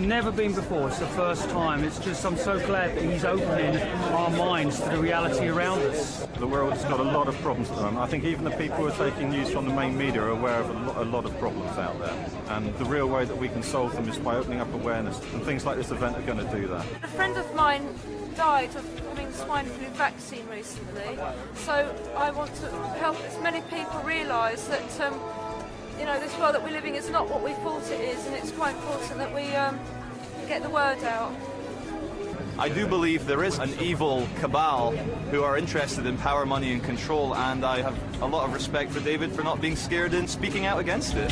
never been before. It's the first time. It's just, I'm so glad that he's opening our minds to the reality around us. The world's got a lot of problems at the moment. I think even the people who are taking news from the main media are aware of a lot of problems out there. And the real way that we can solve them is by opening up awareness. And things like this event are going to do that. A friend of mine died of having the swine flu vaccine recently. So I want to help as many people realise that you know, this world that we're living is not what we thought it is, and it's quite important that we get the word out. I do believe there is an evil cabal who are interested in power, money and control, and I have a lot of respect for David for not being scared and speaking out against it.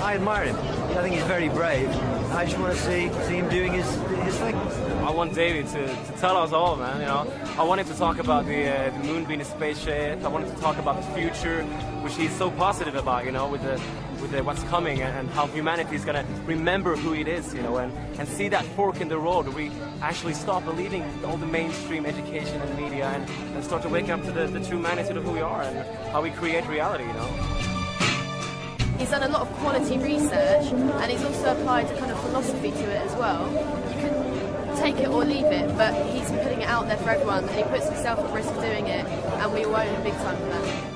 I admire him. I think he's very brave. I just want to see him doing his thing. I want David to tell us all, man, you know. I wanted to talk about the moon being a spaceship. I wanted to talk about the future, which he's so positive about, you know, with what's coming and how humanity is going to remember who it is, you know, and see that fork in the road where we actually stop believing all the mainstream education and media and start to wake up to the true magnitude of who we are and how we create reality, you know. He's done a lot of quality research, and he's also applied a kind of philosophy to it as well. You can take it or leave it, but he's putting it out there for everyone, and he puts himself at risk doing it, and we all owe him big time for that.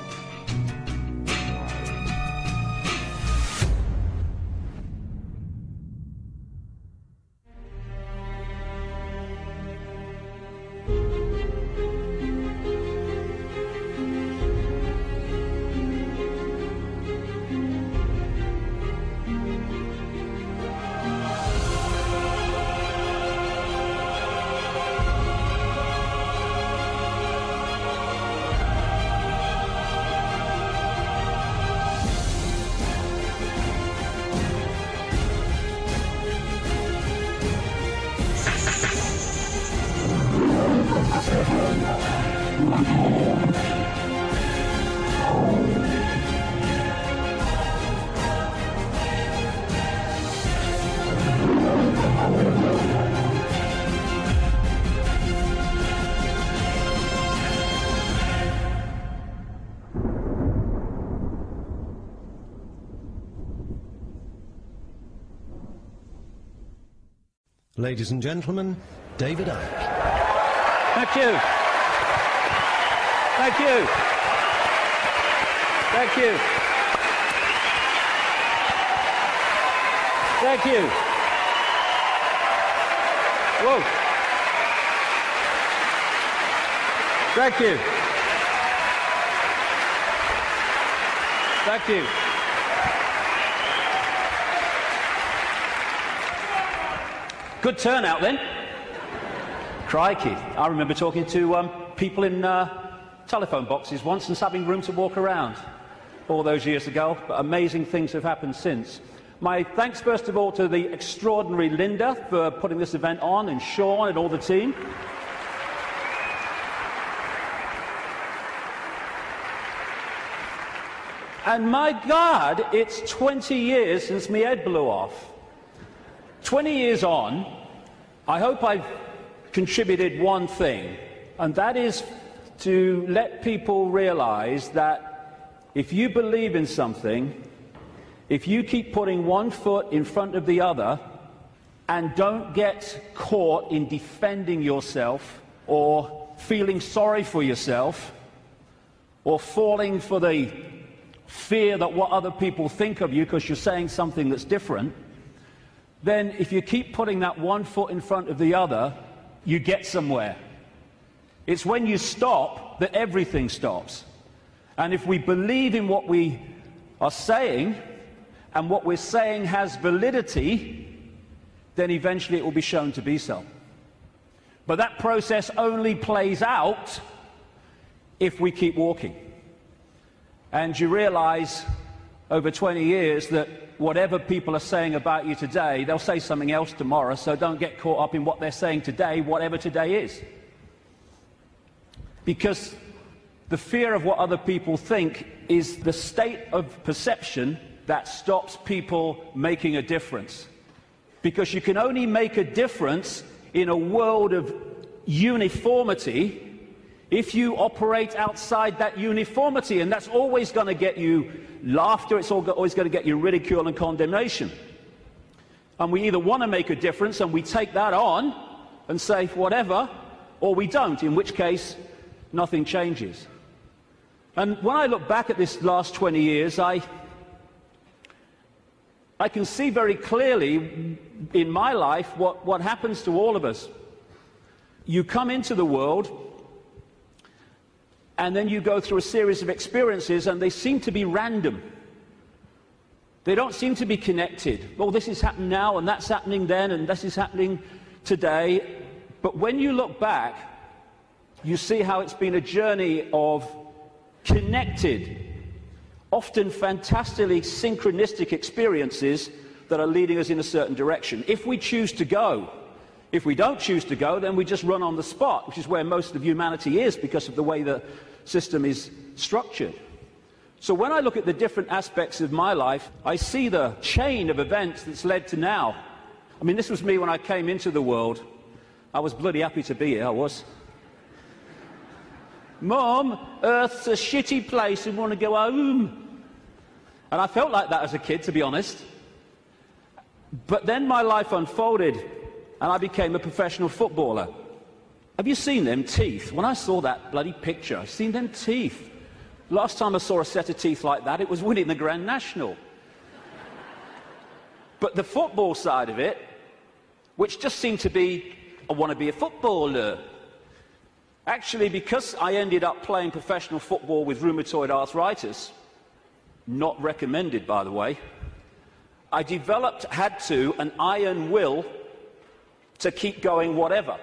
Ladies and gentlemen, David Icke. Thank you. Thank you. Thank you. Thank you. Whoa. Thank you. Thank you. Good turnout then. Crikey. I remember talking to people in telephone boxes once and having room to walk around all those years ago, but amazing things have happened since. My thanks first of all to the extraordinary Linda for putting this event on, and Sean and all the team. And my God, it's 20 years since my head blew off. 20 years on, I hope I've contributed one thing, and that is to let people realize that if you believe in something, if you keep putting one foot in front of the other and don't get caught in defending yourself or feeling sorry for yourself or falling for the fear that what other people think of you because you're saying something that's different, then if you keep putting that one foot in front of the other, you get somewhere. It's when you stop that everything stops. And if we believe in what we are saying, and what we're saying has validity, then eventually it will be shown to be so. But that process only plays out if we keep walking. And you realize over 20 years that whatever people are saying about you today, they'll say something else tomorrow, so don't get caught up in what they're saying today, whatever today is. Because the fear of what other people think is the state of perception that stops people making a difference. Because you can only make a difference in a world of uniformity if you operate outside that uniformity, and that's always going to get you laughter, it's always going to get you ridicule and condemnation. And we either want to make a difference and we take that on and say whatever, or we don't, in which case nothing changes. And when I look back at this last 20 years, I can see very clearly in my life what happens to all of us. You come into the world, and then you go through a series of experiences, and they seem to be random. They don't seem to be connected. Oh, this is happening now, and that's happening then, and this is happening today. But when you look back, you see how it's been a journey of connected, often fantastically synchronistic experiences that are leading us in a certain direction. If we choose to go. If we don't choose to go, then we just run on the spot, which is where most of humanity is because of the way the system is structured. So when I look at the different aspects of my life, I see the chain of events that's led to now. I mean, this was me when I came into the world. I was bloody happy to be here, I was. Mom, Earth's a shitty place and want to go home. And I felt like that as a kid, to be honest. But then my life unfolded, and I became a professional footballer. Have you seen them teeth? When I saw that bloody picture, I've seen them teeth. Last time I saw a set of teeth like that, it was winning the Grand National. But the football side of it, which just seemed to be, I want to be a footballer. Actually, because I ended up playing professional football with rheumatoid arthritis, not recommended, by the way, I had an iron will to keep going whatever.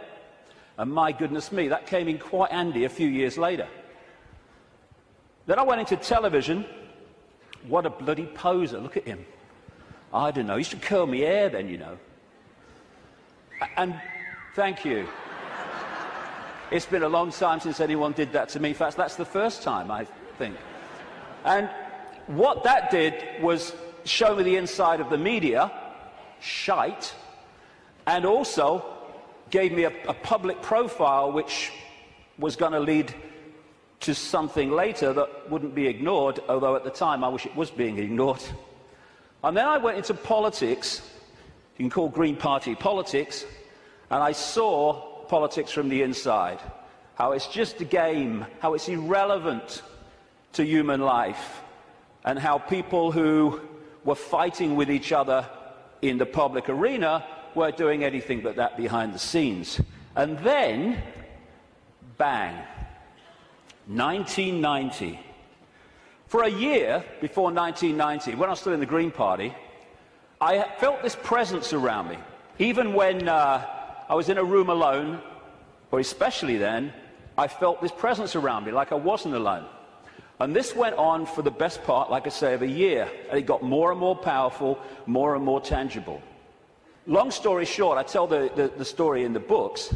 And my goodness me, that came in quite handy a few years later. Then I went into television. What a bloody poser, look at him. I don't know, he should curl my hair then, you know. And thank you. It's been a long time since anyone did that to me. In fact, that's the first time, I think. And what that did was show me the inside of the media, shite, and also gave me a public profile which was going to lead to something later that wouldn't be ignored, although at the time I wish it was being ignored. And then I went into politics, you can call Green Party politics, and I saw politics from the inside, how it's just a game, how it's irrelevant to human life, and how people who were fighting with each other in the public arena were doing anything but that behind the scenes. And then, bang, 1990. For a year before 1990, when I was still in the Green Party, I felt this presence around me. Even when I was in a room alone, or especially then, I felt this presence around me, like I wasn't alone. And this went on for the best part, like I say, of a year. And it got more and more powerful, more and more tangible. Long story short, I tell the story in the books.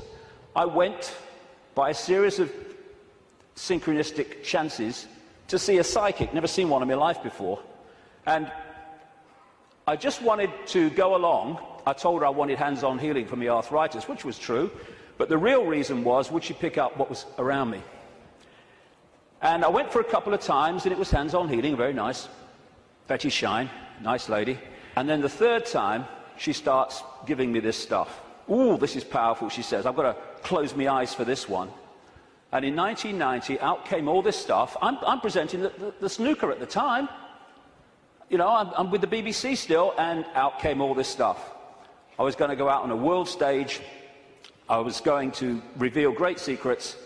I went by a series of synchronistic chances to see a psychic. Never seen one in my life before. And I just wanted to go along. I told her I wanted hands-on healing for my arthritis, which was true. But the real reason was, would she pick up what was around me? And I went for a couple of times, and it was hands-on healing, very nice. Betty Shine, nice lady. And then the third time, she starts giving me this stuff. Ooh, this is powerful, she says. I've got to close my eyes for this one. And in 1990, out came all this stuff. I'm presenting the snooker at the time. You know, I'm with the BBC still, and out came all this stuff. I was going to go out on a world stage. I was going to reveal great secrets.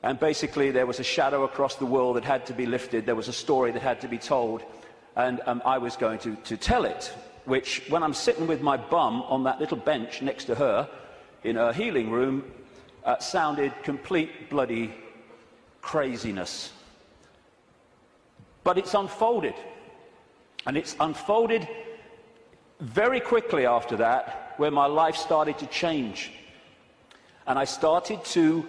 And basically, there was a shadow across the world that had to be lifted. There was a story that had to be told. And I was going to tell it, which, when I'm sitting with my bum on that little bench next to her in her healing room, sounded complete bloody craziness. But it's unfolded. And it's unfolded very quickly after that, where my life started to change. And I started to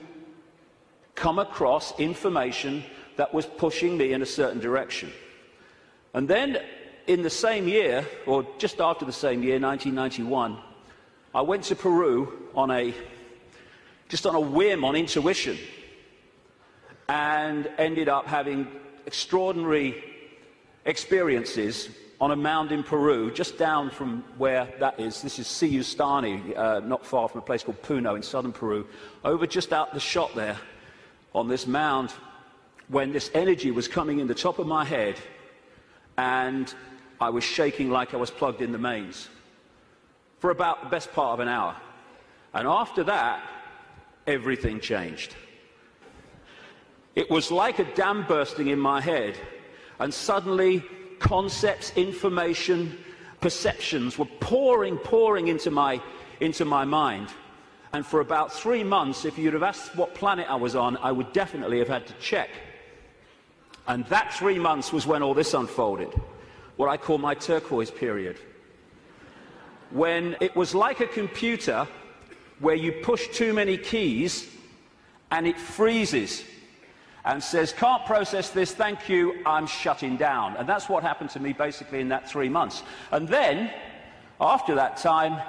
come across information that was pushing me in a certain direction. And then, in the same year, or just after the same year, 1991, I went to Peru just on a whim, on intuition, and ended up having extraordinary experiences on a mound in Peru, just down from where that is. This is Siyustani, not far from a place called Puno in southern Peru. Over just out the shot there, on this mound, when this energy was coming in the top of my head, and I was shaking like I was plugged in the mains for about the best part of an hour. And after that, everything changed. It was like a dam bursting in my head, and suddenly concepts, information, perceptions were pouring into my mind. And for about 3 months, if you'd have asked what planet I was on, I would definitely have had to check. And that 3 months was when all this unfolded, what I call my turquoise period. When it was like a computer where you push too many keys and it freezes and says, can't process this, thank you, I'm shutting down. And that's what happened to me basically in that 3 months. And then, after that time,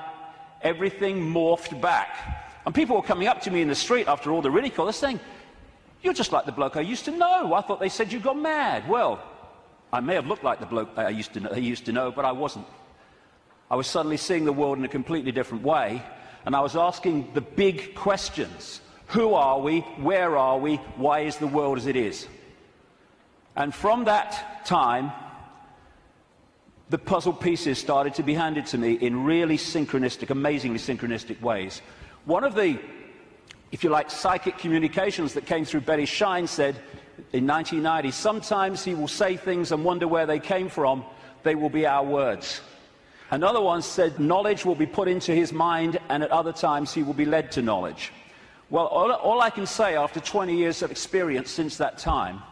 everything morphed back. And people were coming up to me in the street after all the ridicule, they're saying, you're just like the bloke I used to know. I thought they said you got mad. Well, I may have looked like the bloke I used to know, but I wasn't. I was suddenly seeing the world in a completely different way, and I was asking the big questions. Who are we? Where are we? Why is the world as it is? And from that time, the puzzle pieces started to be handed to me in really synchronistic, amazingly synchronistic ways. One of the, if you like, psychic communications that came through Betty Shine said in 1990, sometimes he will say things and wonder where they came from. They will be our words. Another one said knowledge will be put into his mind, and at other times he will be led to knowledge. Well, all I can say after 20 years of experience since that time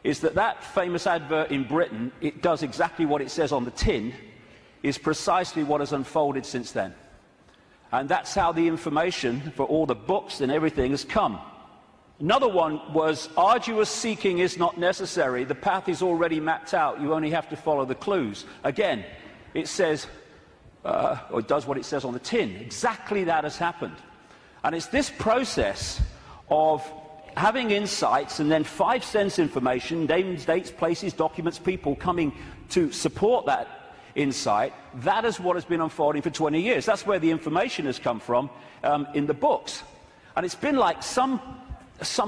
is that that famous advert in Britain, it does exactly what it says on the tin, is precisely what has unfolded since then. And that's how the information for all the books and everything has come. Another one was, arduous seeking is not necessary. The path is already mapped out. You only have to follow the clues. Again, it says, or it does what it says on the tin. Exactly that has happened. And it's this process of having insights and then 5 sense information, names, dates, places, documents, people coming to support that insight. That is what has been unfolding for 20 years. That's where the information has come from in the books. And it's been like some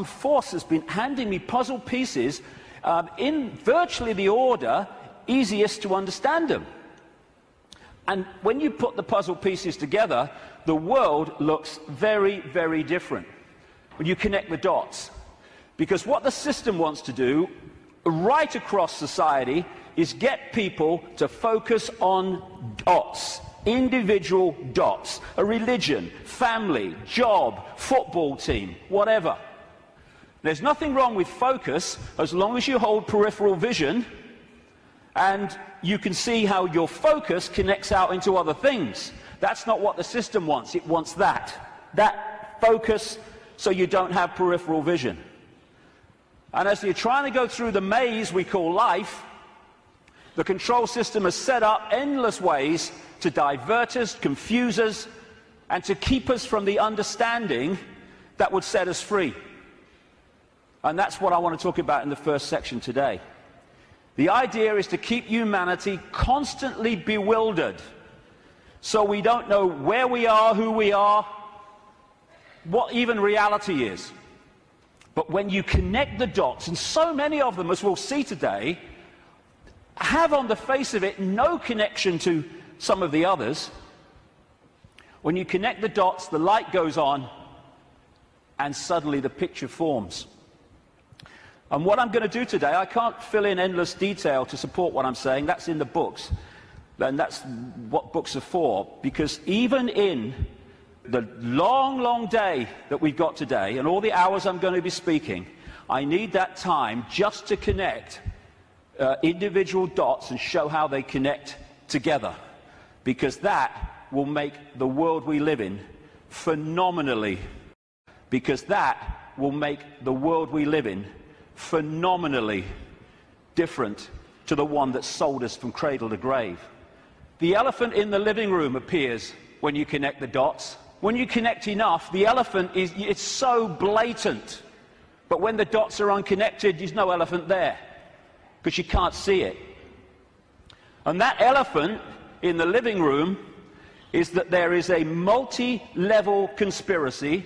force has been handing me puzzle pieces in virtually the order easiest to understand them. And when you put the puzzle pieces together, the world looks very, very different when you connect the dots. Because what the system wants to do, right across society, is get people to focus on dots, individual dots, a religion, family, job, football team, whatever. There's nothing wrong with focus as long as you hold peripheral vision and you can see how your focus connects out into other things. That's not what the system wants. It wants that focus so you don't have peripheral vision. And as you're trying to go through the maze we call life, the control system has set up endless ways to divert us, confuse us, and to keep us from the understanding that would set us free. And that's what I want to talk about in the first section today. The idea is to keep humanity constantly bewildered, so we don't know where we are, who we are, what even reality is. But when you connect the dots, and so many of them, as we'll see today, have on the face of it no connection to some of the others, when you connect the dots, the light goes on, and suddenly the picture forms. And what I'm going to do today, I can't fill in endless detail to support what I'm saying. That's in the books. And that's what books are for. Because even in the long, long day that we've got today, and all the hours I'm going to be speaking, I need that time just to connect individual dots and show how they connect together. Because that will make the world we live in phenomenally. Because that will make the world we live in phenomenally different to the one that sold us from cradle to grave. The elephant in the living room appears when you connect the dots. When you connect enough, the elephant it's so blatant. But when the dots are unconnected, there's no elephant there, because you can't see it. And that elephant in the living room is that there is a multi-level conspiracy,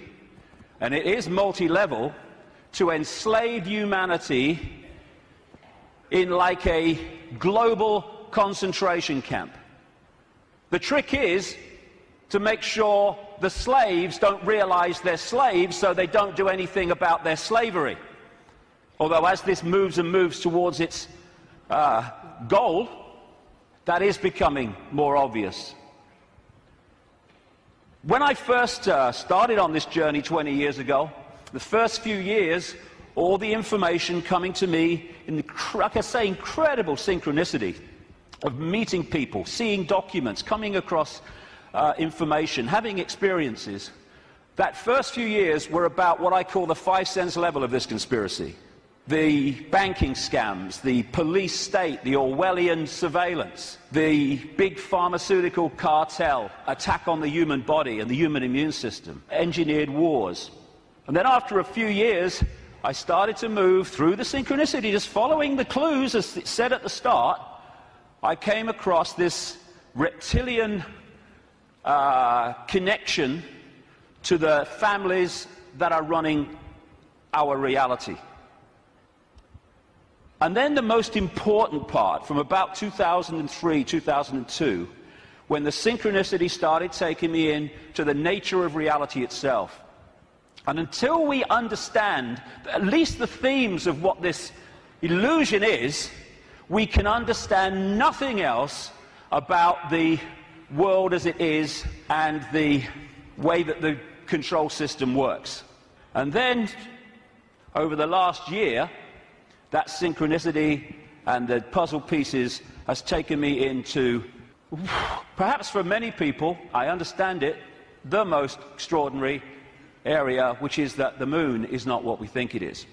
and it is multi-level, to enslave humanity in like a global concentration camp. The trick is to make sure the slaves don't realize they're slaves, so they don't do anything about their slavery. Although as this moves and moves towards its goal, that is becoming more obvious. When I first started on this journey 20 years ago, the first few years, all the information coming to me in the, like I say, incredible synchronicity of meeting people, seeing documents, coming across information, having experiences. That first few years were about what I call the 5 sense level of this conspiracy. The banking scams, the police state, the Orwellian surveillance, the big pharmaceutical cartel, attack on the human body and the human immune system, engineered wars. And then after a few years, I started to move through the synchronicity, just following the clues as it said at the start. I came across this reptilian connection to the families that are running our reality. And then the most important part, from about 2003, 2002, when the synchronicity started taking me in to the nature of reality itself. And until we understand at least the themes of what this illusion is, we can understand nothing else about the world as it is and the way that the control system works. And then, over the last year, that synchronicity and the puzzle pieces has taken me into, perhaps for many people, I understand it, the most extraordinary area, which is that the moon is not what we think it is.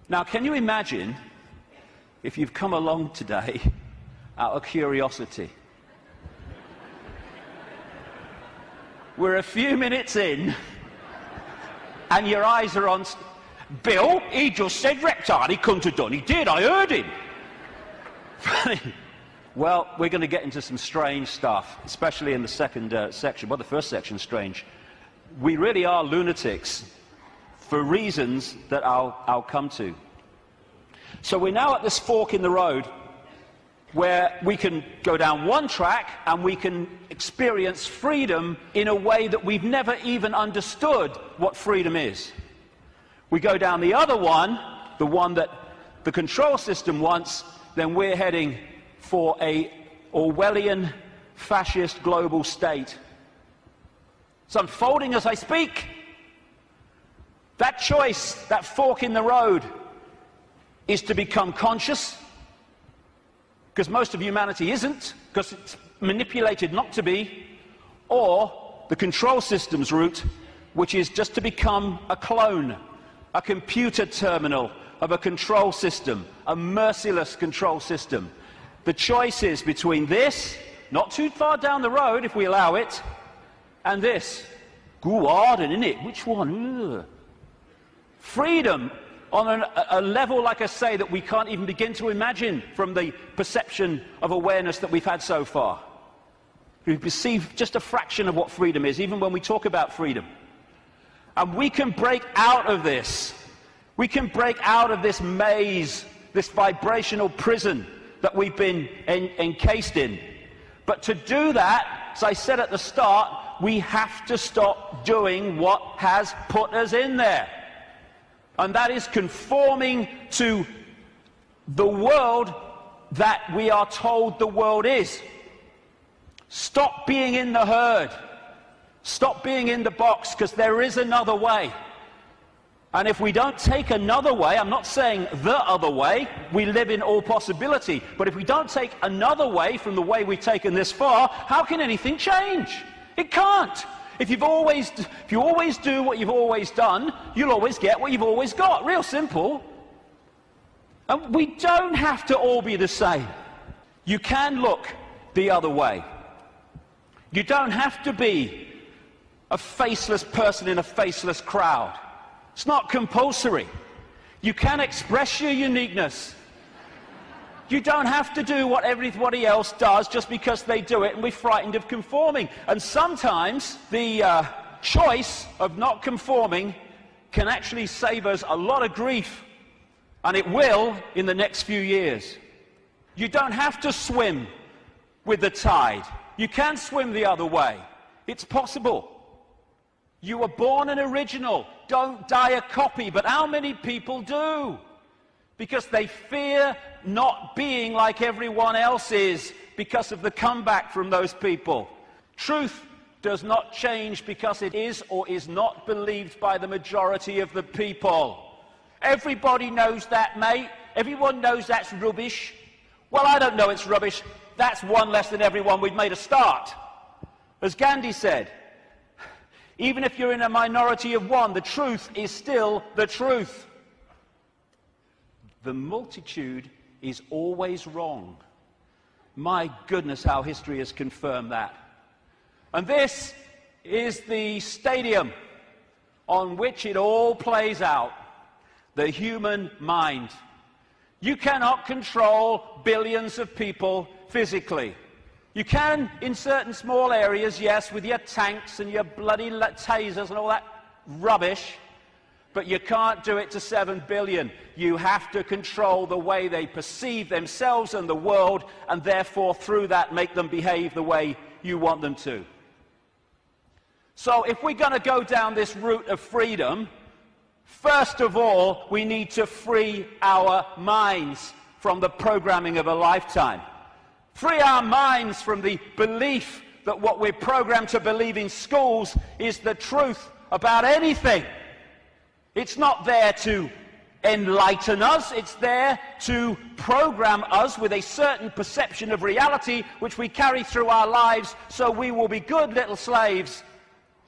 Now, can you imagine if you've come along today out of curiosity? We're a few minutes in, and your eyes are on Bill. He just said reptile. He couldn't have done. He did. I heard him. Well, we're going to get into some strange stuff, especially in the second section. Well, the first section's strange. We really are lunatics for reasons that I'll come to. So we're now at this fork in the road where we can go down one track and we can experience freedom in a way that we've never even understood what freedom is. We go down the other one, the one that the control system wants, then we're heading for a Orwellian fascist global state. It's unfolding as I speak. That choice, that fork in the road, is to become conscious, because most of humanity isn't, because it's manipulated not to be, or the control system's route, which is just to become a clone, a computer terminal of a control system, a merciless control system. The choice is between this, not too far down the road if we allow it, and this. Go hard, isn't it? Which one? Ugh. Freedom on a level, like I say, that we can't even begin to imagine from the perception of awareness that we've had so far. We perceive just a fraction of what freedom is, even when we talk about freedom. And we can break out of this. We can break out of this maze, this vibrational prison that we've been encased in. But to do that, as I said at the start, we have to stop doing what has put us in there. And that is conforming to the world that we are told the world is. Stop being in the herd. Stop being in the box, because there is another way. And if we don't take another way, I'm not saying the other way, we live in all possibility, but if we don't take another way from the way we've taken this far, how can anything change? It can't. If you always do what you've always done, you'll always get what you've always got. Real simple. And we don't have to all be the same. You can look the other way. You don't have to be a faceless person in a faceless crowd. It's not compulsory. You can express your uniqueness. You don't have to do what everybody else does just because they do it and we're frightened of conforming. And sometimes the choice of not conforming can actually save us a lot of grief. And it will in the next few years. You don't have to swim with the tide. You can swim the other way. It's possible. You were born an original. Don't die a copy. But how many people do? Because they fear not being like everyone else is because of the comeback from those people. Truth does not change because it is or is not believed by the majority of the people. Everybody knows that, mate. Everyone knows that's rubbish. Well, I don't know it's rubbish. That's one less than everyone. We've made a start. As Gandhi said, even if you're in a minority of one, the truth is still the truth. The multitude is always wrong. My goodness, how history has confirmed that. And this is the stadium on which it all plays out. The human mind. You cannot control billions of people physically. You can in certain small areas, yes, with your tanks and your bloody tasers and all that rubbish, but you can't do it to 7 billion. You have to control the way they perceive themselves and the world, and therefore through that make them behave the way you want them to. So if we're going to go down this route of freedom, first of all, we need to free our minds from the programming of a lifetime. Free our minds from the belief that what we're programmed to believe in schools is the truth about anything. It's not there to enlighten us. It's there to program us with a certain perception of reality which we carry through our lives, so we will be good little slaves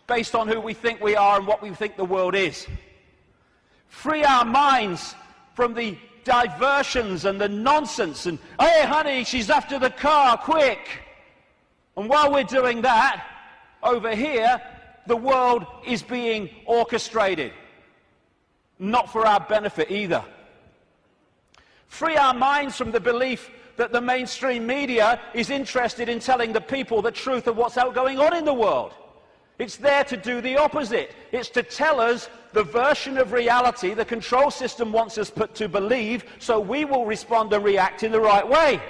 based on who we think we are and what we think the world is. Free our minds from the diversions and the nonsense and, hey honey, she's after the car, quick. And while we're doing that, over here, the world is being orchestrated. Not for our benefit either. Free our minds from the belief that the mainstream media is interested in telling the people the truth of what's going on in the world. It's there to do the opposite. It's to tell us the version of reality the control system wants us to believe, so we will respond and react in the right way.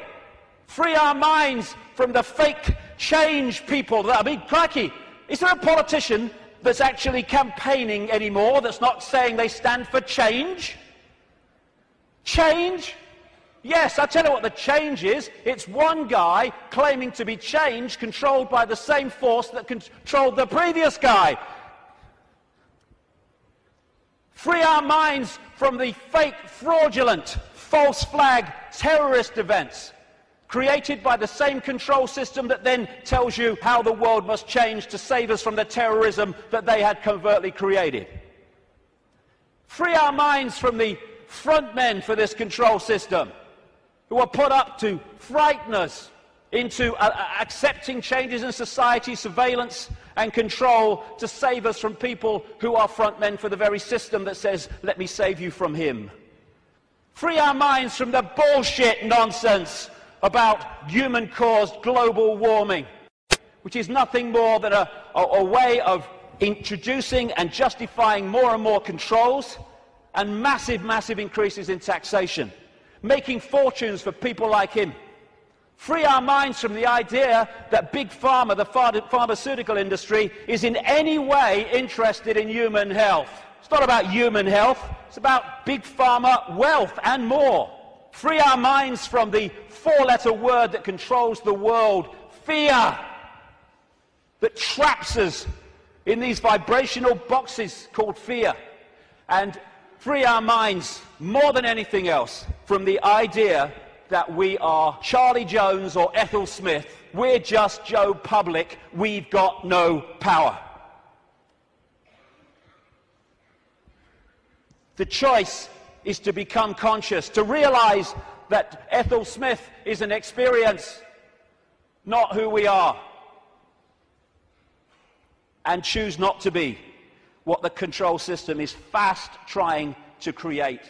Free our minds from the fake change people. I mean, crikey, is there a politician that's actually campaigning anymore that's not saying they stand for change? Change? Yes, I'll tell you what the change is. It's one guy claiming to be change, controlled by the same force that controlled the previous guy. Free our minds from the fake, fraudulent, false flag terrorist events created by the same control system that then tells you how the world must change to save us from the terrorism that they had covertly created. Free our minds from the front men for this control system, who are put up to frighten us into accepting changes in society, surveillance and control to save us from people who are front men for the very system that says, let me save you from him. Free our minds from the bullshit nonsense about human-caused global warming, which is nothing more than a way of introducing and justifying more and more controls and massive, massive increases in taxation, making fortunes for people like him. Free our minds from the idea that Big Pharma, the pharmaceutical industry, is in any way interested in human health. It's not about human health, it's about Big Pharma wealth and more. Free our minds from the four-letter word that controls the world, fear, that traps us in these vibrational boxes called fear. And free our minds, more than anything else, from the idea that we are Charlie Jones or Ethel Smith. We're just Joe Public. We've got no power. The choice is to become conscious, to realize that Ethel Smith is an experience, not who we are, and choose not to be what the control system is fast trying to create.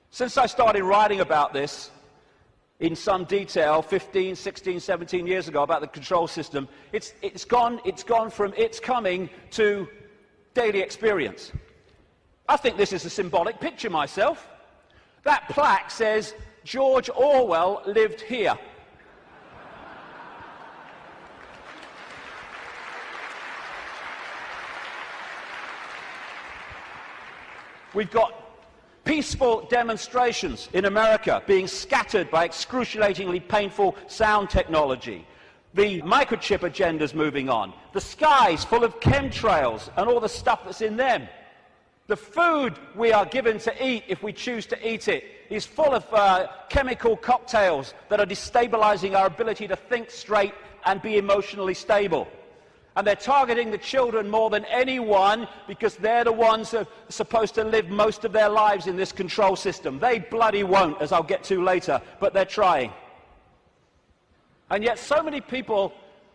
Since I started writing about this, in some detail 15, 16, 17 years ago about the control system. It's gone from its coming to daily experience. I think this is a symbolic picture myself. That plaque says, George Orwell lived here. We've got peaceful demonstrations in America being scattered by excruciatingly painful sound technology. The microchip agenda's moving on. The sky's full of chemtrails and all the stuff that's in them. The food we are given to eat, if we choose to eat it, is full of chemical cocktails that are destabilizing our ability to think straight and be emotionally stable. And they're targeting the children more than anyone because they're the ones who are supposed to live most of their lives in this control system. They bloody won't, as I'll get to later, but they're trying. And yet so many people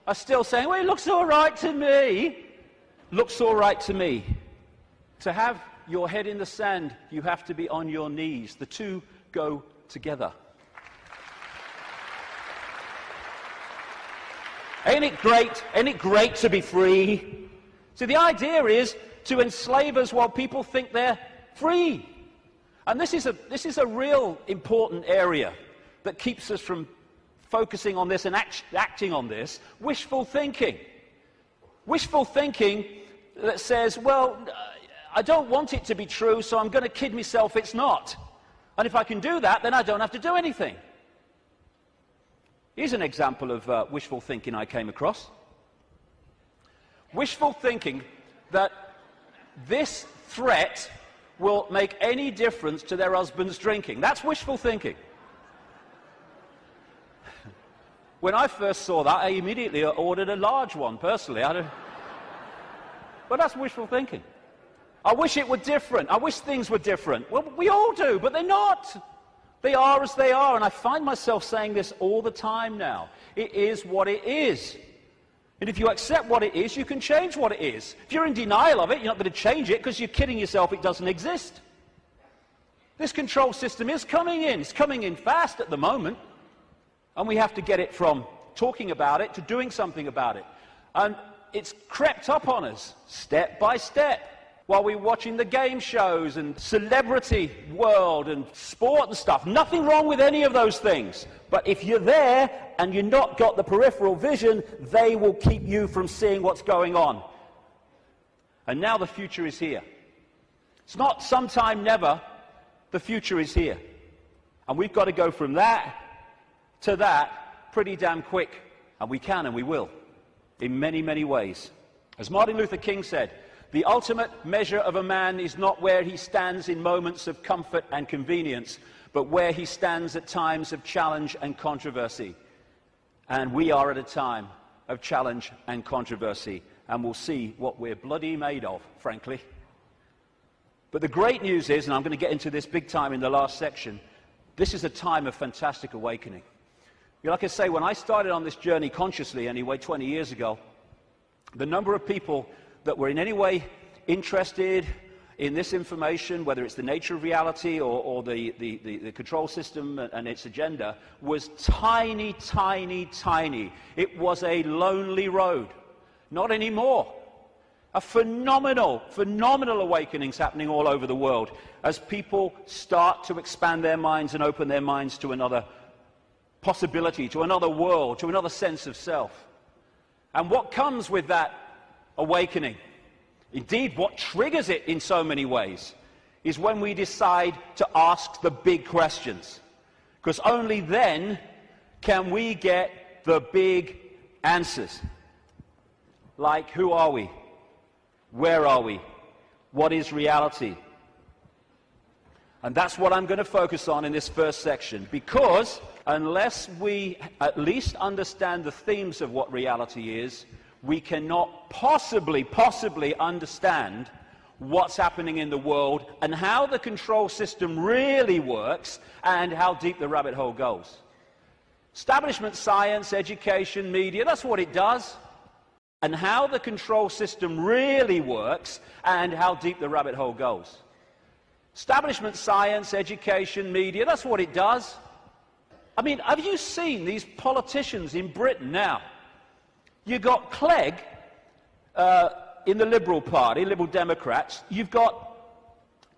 are still saying, well, it looks all right to me. Looks all right to me. To have your head in the sand, you have to be on your knees. The two go together. Ain't it great? Ain't it great to be free? So the idea is to enslave us while people think they're free. And this is a real important area that keeps us from focusing on this and acting on this. Wishful thinking. Wishful thinking that says, well, I don't want it to be true, so I'm going to kid myself it's not. And if I can do that, then I don't have to do anything. Here's an example of wishful thinking I came across. Wishful thinking that this threat will make any difference to their husband's drinking. That's wishful thinking. When I first saw that, I immediately ordered a large one, personally. But that's wishful thinking. I wish it were different. I wish things were different. Well, we all do, but they're not. They are as they are, and I find myself saying this all the time now. It is what it is. And if you accept what it is, you can change what it is. If you're in denial of it, you're not going to change it because you're kidding yourself it doesn't exist. This control system is coming in. It's coming in fast at the moment. And we have to get it from talking about it to doing something about it. And it's crept up on us, step by step. While we're watching the game shows and celebrity world and sport and stuff. Nothing wrong with any of those things. But if you're there and you've not got the peripheral vision, they will keep you from seeing what's going on. And now the future is here. It's not sometime never. The future is here. And we've got to go from that to that pretty damn quick. And we can and we will. In many, many ways. As Martin Luther King said, the ultimate measure of a man is not where he stands in moments of comfort and convenience, but where he stands at times of challenge and controversy. And we are at a time of challenge and controversy, and we'll see what we're bloody made of, frankly. But the great news is, and I'm going to get into this big time in the last section, this is a time of fantastic awakening. Like I say, when I started on this journey consciously, anyway, 20 years ago, the number of people that were in any way interested in this information, whether it's the nature of reality or the control system and its agenda, was tiny, tiny, tiny. It was a lonely road. Not anymore. A phenomenal awakenings happening all over the world as people start to expand their minds and open their minds to another possibility, to another world, to another sense of self. And what comes with that awakening, indeed what triggers it in so many ways, is when we decide to ask the big questions. Because only then can we get the big answers. Like, who are we? Where are we? What is reality? And that's what I'm going to focus on in this first section, because unless we at least understand the themes of what reality is, we cannot possibly understand what's happening in the world and how the control system really works and how deep the rabbit hole goes. Establishment science, education, media, that's what it does. And how the control system really works and how deep the rabbit hole goes. Establishment science, education, media, that's what it does. I mean, have you seen these politicians in Britain now? You've got Clegg in the Liberal Party, Liberal Democrats. You've got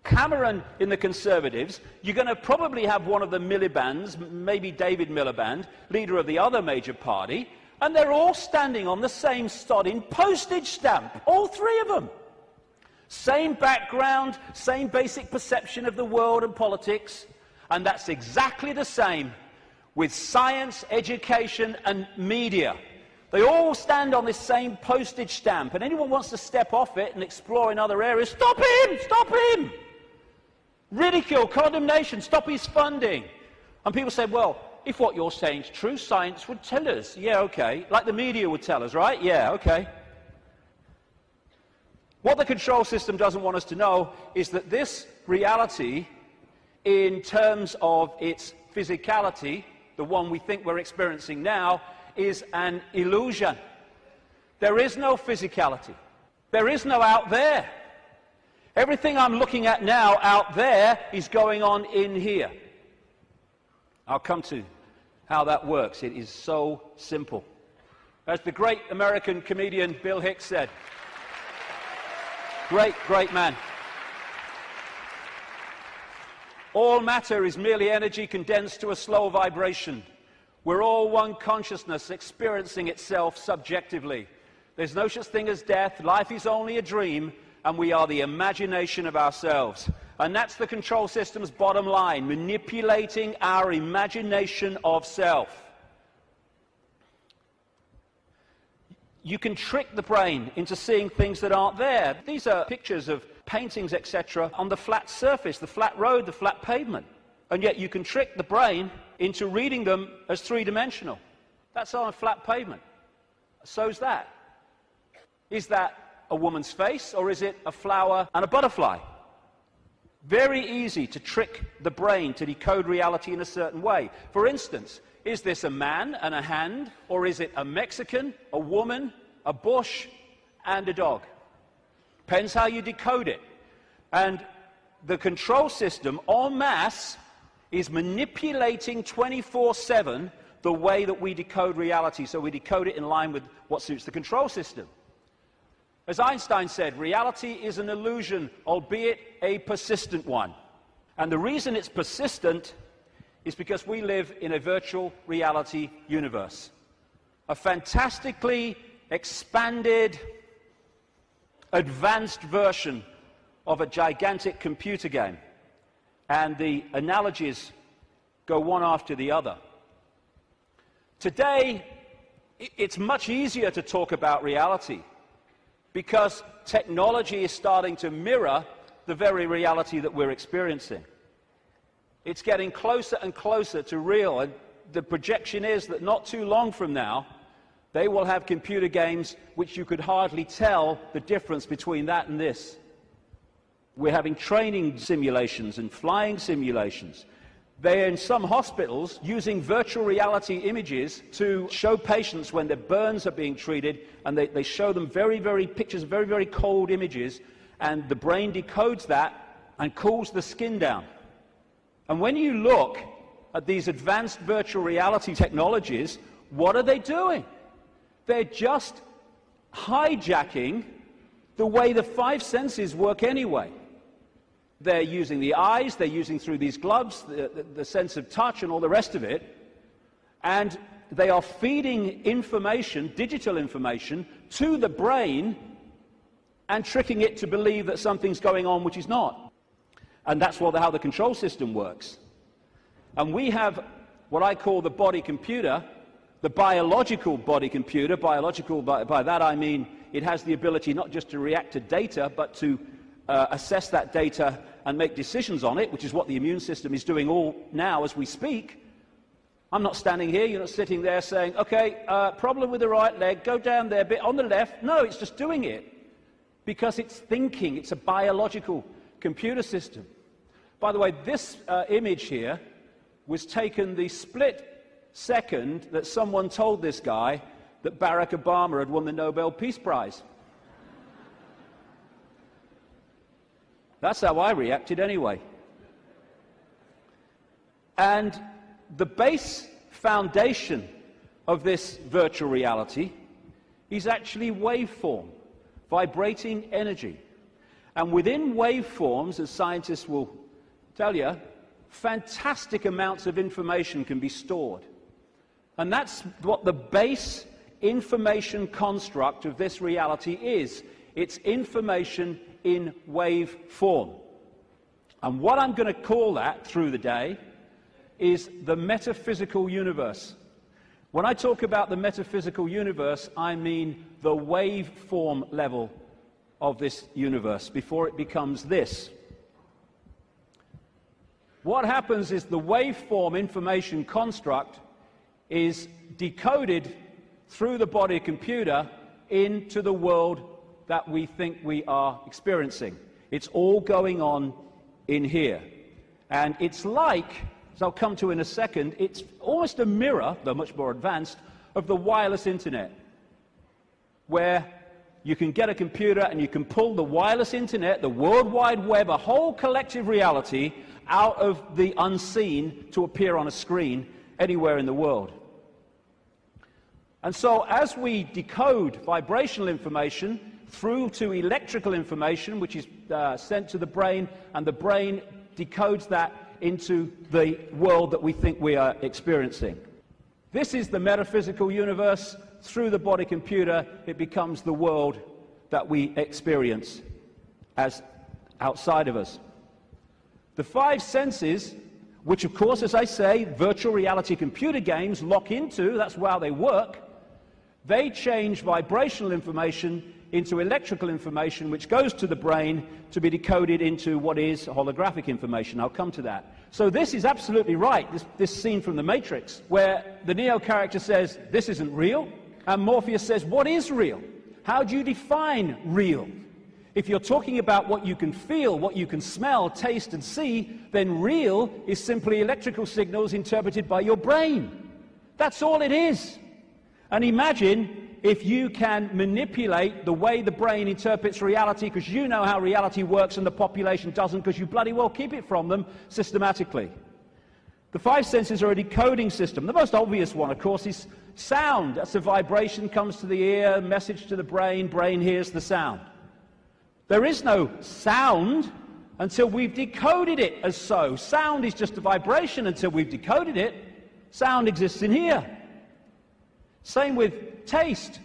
Cameron in the Conservatives. You're going to probably have one of the Miliband's, maybe David Miliband, leader of the other major party, and they're all standing on the same sodding postage stamp, all three of them. Same background, same basic perception of the world and politics, and that's exactly the same with science, education, and media. They all stand on this same postage stamp, and anyone wants to step off it and explore in other areas, stop him! Stop him! Ridicule, condemnation, stop his funding. And people say, well, if what you're saying is true, science would tell us. Yeah, okay. Like the media would tell us, right? Yeah, okay. What the control system doesn't want us to know is that this reality, in terms of its physicality, the one we think we're experiencing now, is an illusion. There is no physicality. There is no out there. Everything I'm looking at now out there is going on in here. I'll come to how that works. It is so simple. As the great American comedian Bill Hicks said, great man. All matter is merely energy condensed to a slow vibration. We're all one consciousness experiencing itself subjectively. There's no such thing as death. Life is only a dream, and we are the imagination of ourselves. And that's the control system's bottom line, manipulating our imagination of self. You can trick the brain into seeing things that aren't there. These are pictures of paintings, etc., on the flat surface, the flat road, the flat pavement. And yet you can trick the brain into reading them as three-dimensional. That's on a flat pavement. So's that. Is that a woman's face, or is it a flower and a butterfly? Very easy to trick the brain to decode reality in a certain way. For instance, is this a man and a hand, or is it a Mexican, a woman, a bush, and a dog? Depends how you decode it. And the control system, en masse, is manipulating 24/7 the way that we decode reality, so we decode it in line with what suits the control system. As Einstein said, reality is an illusion, albeit a persistent one. And the reason it's persistent is because we live in a virtual reality universe. A fantastically expanded, advanced version of a gigantic computer game. And the analogies go one after the other. Today, it's much easier to talk about reality because technology is starting to mirror the very reality that we're experiencing. It's getting closer and closer to real, and the projection is that not too long from now, they will have computer games which you could hardly tell the difference between that and this. We're having training simulations and flying simulations. They're in some hospitals using virtual reality images to show patients when their burns are being treated, and they show them pictures, very cold images, and the brain decodes that and cools the skin down. And when you look at these advanced virtual reality technologies, what are they doing? They're just hijacking the way the five senses work anyway. They're using the eyes, they're using through these gloves, the sense of touch and all the rest of it, and they are feeding information, digital information, to the brain and tricking it to believe that something's going on which is not. And that's how the control system works. And we have what I call the body computer, the biological body computer. Biological, by that I mean it has the ability not just to react to data, but to assess that data and make decisions on it, which is what the immune system is doing all now as we speak. I'm not standing here, you're not sitting there saying, okay, problem with the right leg, go down there a bit on the left. No, it's just doing it because it's thinking. It's a biological computer system. By the way, this image here was taken the split second that someone told this guy that Barack Obama had won the Nobel Peace Prize. That's how I reacted anyway. And the base foundation of this virtual reality is actually waveform, vibrating energy. And within waveforms, as scientists will tell you, fantastic amounts of information can be stored. And that's what the base information construct of this reality is. It's information in wave form. And what I'm going to call that through the day is the metaphysical universe. When I talk about the metaphysical universe, I mean the waveform level of this universe before it becomes this. What happens is the waveform information construct is decoded through the body computer into the world that we think we are experiencing. It's all going on in here. And it's like, as I'll come to in a second, it's almost a mirror, though much more advanced, of the wireless internet, where you can get a computer and you can pull the wireless internet, the World Wide Web, a whole collective reality out of the unseen to appear on a screen anywhere in the world. And so as we decode vibrational information through to electrical information, which is sent to the brain, and the brain decodes that into the world that we think we are experiencing. This is the metaphysical universe. Through the body computer, it becomes the world that we experience as outside of us. The five senses, which of course, as I say, virtual reality computer games lock into, that's how they work, they change vibrational information into electrical information, which goes to the brain to be decoded into what is holographic information. I'll come to that. So this is absolutely right, this scene from The Matrix, where the Neo character says, this isn't real, and Morpheus says, what is real? How do you define real? If you're talking about what you can feel, what you can smell, taste, and see, then real is simply electrical signals interpreted by your brain. That's all it is. And imagine if you can manipulate the way the brain interprets reality, because you know how reality works and the population doesn't, because you bloody well keep it from them systematically. The five senses are a decoding system. The most obvious one, of course, is sound. That's a vibration, comes to the ear, message to the brain, brain hears the sound. There is no sound until we've decoded it as so. Sound is just a vibration until we've decoded it. Sound exists in here. Same with taste.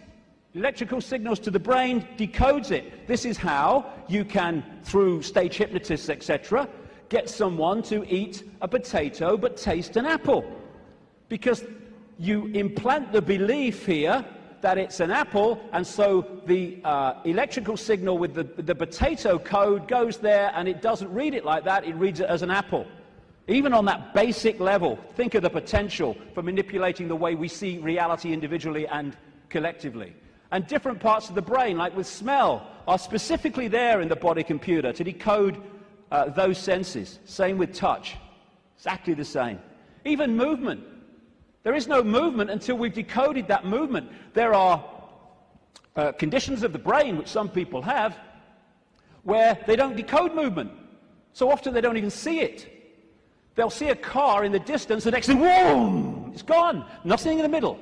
Electrical signals to the brain decodes it. This is how you can, through stage hypnotists, etc., get someone to eat a potato but taste an apple. Because you implant the belief here that it's an apple, and so the electrical signal with the potato code goes there, and it doesn't read it like that, it reads it as an apple. Even on that basic level, think of the potential for manipulating the way we see reality individually and collectively. And different parts of the brain, like with smell, are specifically there in the body computer to decode those senses. Same with touch. Exactly the same. Even movement. There is no movement until we've decoded that movement. There are conditions of the brain, which some people have, where they don't decode movement. So often they don't even see it. They'll see a car in the distance, the next thing, whoa, it's gone. Nothing in the middle.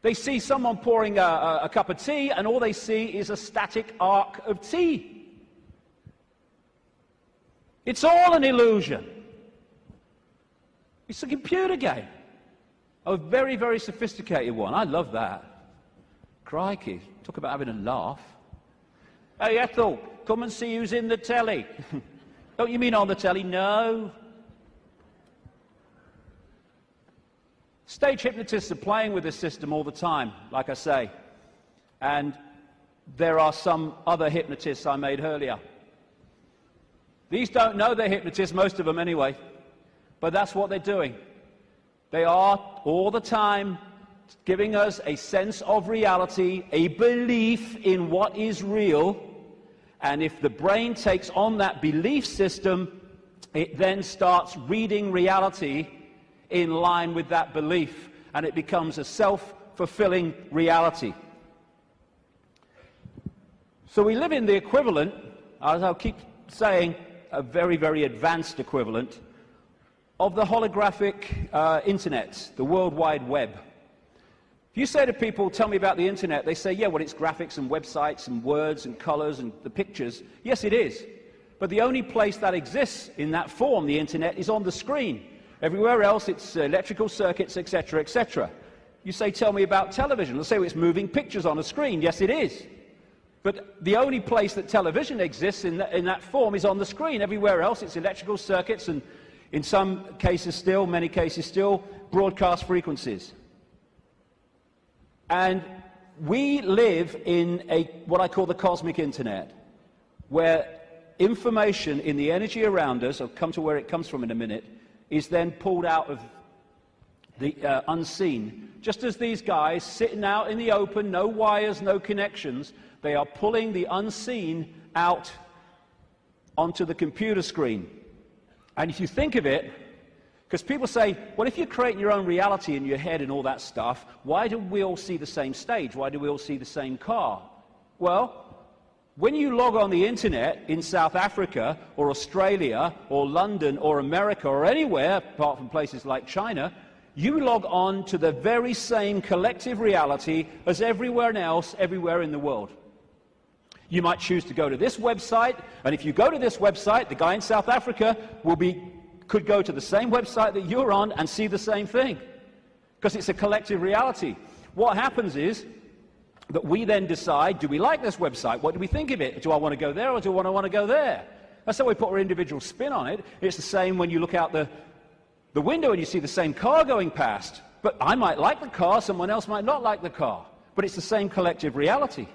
They see someone pouring a cup of tea, and all they see is a static arc of tea. It's all an illusion. It's a computer game. A very, very sophisticated one. I love that. Crikey, talk about having a laugh. Hey, Ethel, come and see who's in the telly. Don't you mean on the telly? No. Stage hypnotists are playing with this system all the time, like I say. And there are some other hypnotists I made earlier. These don't know they're hypnotists, most of them anyway. But that's what they're doing. They are all the time giving us a sense of reality, a belief in what is real. And if the brain takes on that belief system, it then starts reading reality in line with that belief, and it becomes a self-fulfilling reality. So we live in the equivalent, as I'll keep saying, a very, very advanced equivalent of the holographic internet, the World Wide Web. If you say to people, tell me about the internet, they say, yeah, well, it's graphics and websites and words and colors and the pictures. Yes, it is. But the only place that exists in that form, the internet, is on the screen. Everywhere else, it's electrical circuits, etc., etc. You say, tell me about television. They'll say, well, it's moving pictures on a screen. Yes, it is. But the only place that television exists in that form is on the screen. Everywhere else, it's electrical circuits and, in some cases still, many cases still, broadcast frequencies. And we live in what I call the cosmic internet, where information in the energy around us, I'll come to where it comes from in a minute, is then pulled out of the unseen. Just as these guys sitting out in the open, no wires, no connections, they are pulling the unseen out onto the computer screen. And if you think of it, because people say, well, if you're creating your own reality in your head and all that stuff, why do we all see the same stage? Why do we all see the same car? Well, when you log on the internet in South Africa or Australia or London or America or anywhere, apart from places like China, you log on to the very same collective reality as everywhere else, everywhere in the world. You might choose to go to this website, and if you go to this website, the guy in South Africa could go to the same website that you're on and see the same thing, because it's a collective reality. What happens is that we then decide, do we like this website? What do we think of it? Do I want to go there or do I want to go there? That's how we put our individual spin on it. It's the same when you look out the window and you see the same car going past. But I might like the car, someone else might not like the car. But it's the same collective reality.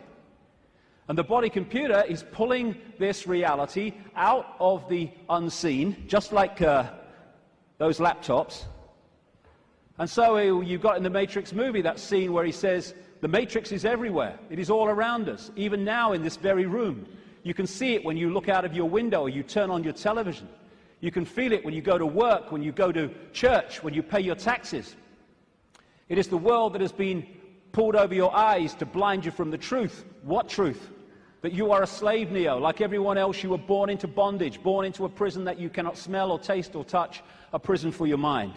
And the body computer is pulling this reality out of the unseen, just like those laptops. And so you've got in the Matrix movie that scene where he says, the Matrix is everywhere. It is all around us, even now in this very room. You can see it when you look out of your window or you turn on your television. You can feel it when you go to work, when you go to church, when you pay your taxes. It is the world that has been pulled over your eyes to blind you from the truth. What truth? That you are a slave, Neo. Like everyone else, you were born into bondage, born into a prison that you cannot smell or taste or touch, a prison for your mind.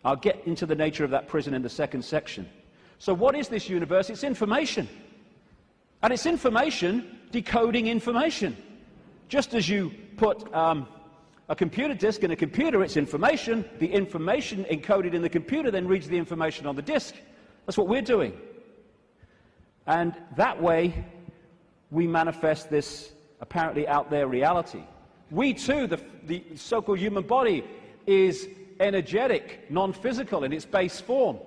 I'll get into the nature of that prison in the second section. So what is this universe? It's information. And it's information decoding information. Just as you put a computer disk in a computer, it's information. The information encoded in the computer then reads the information on the disk. That's what we're doing. And that way, we manifest this apparently out there reality. We too, the so-called human body, is energetic, non-physical in its base form.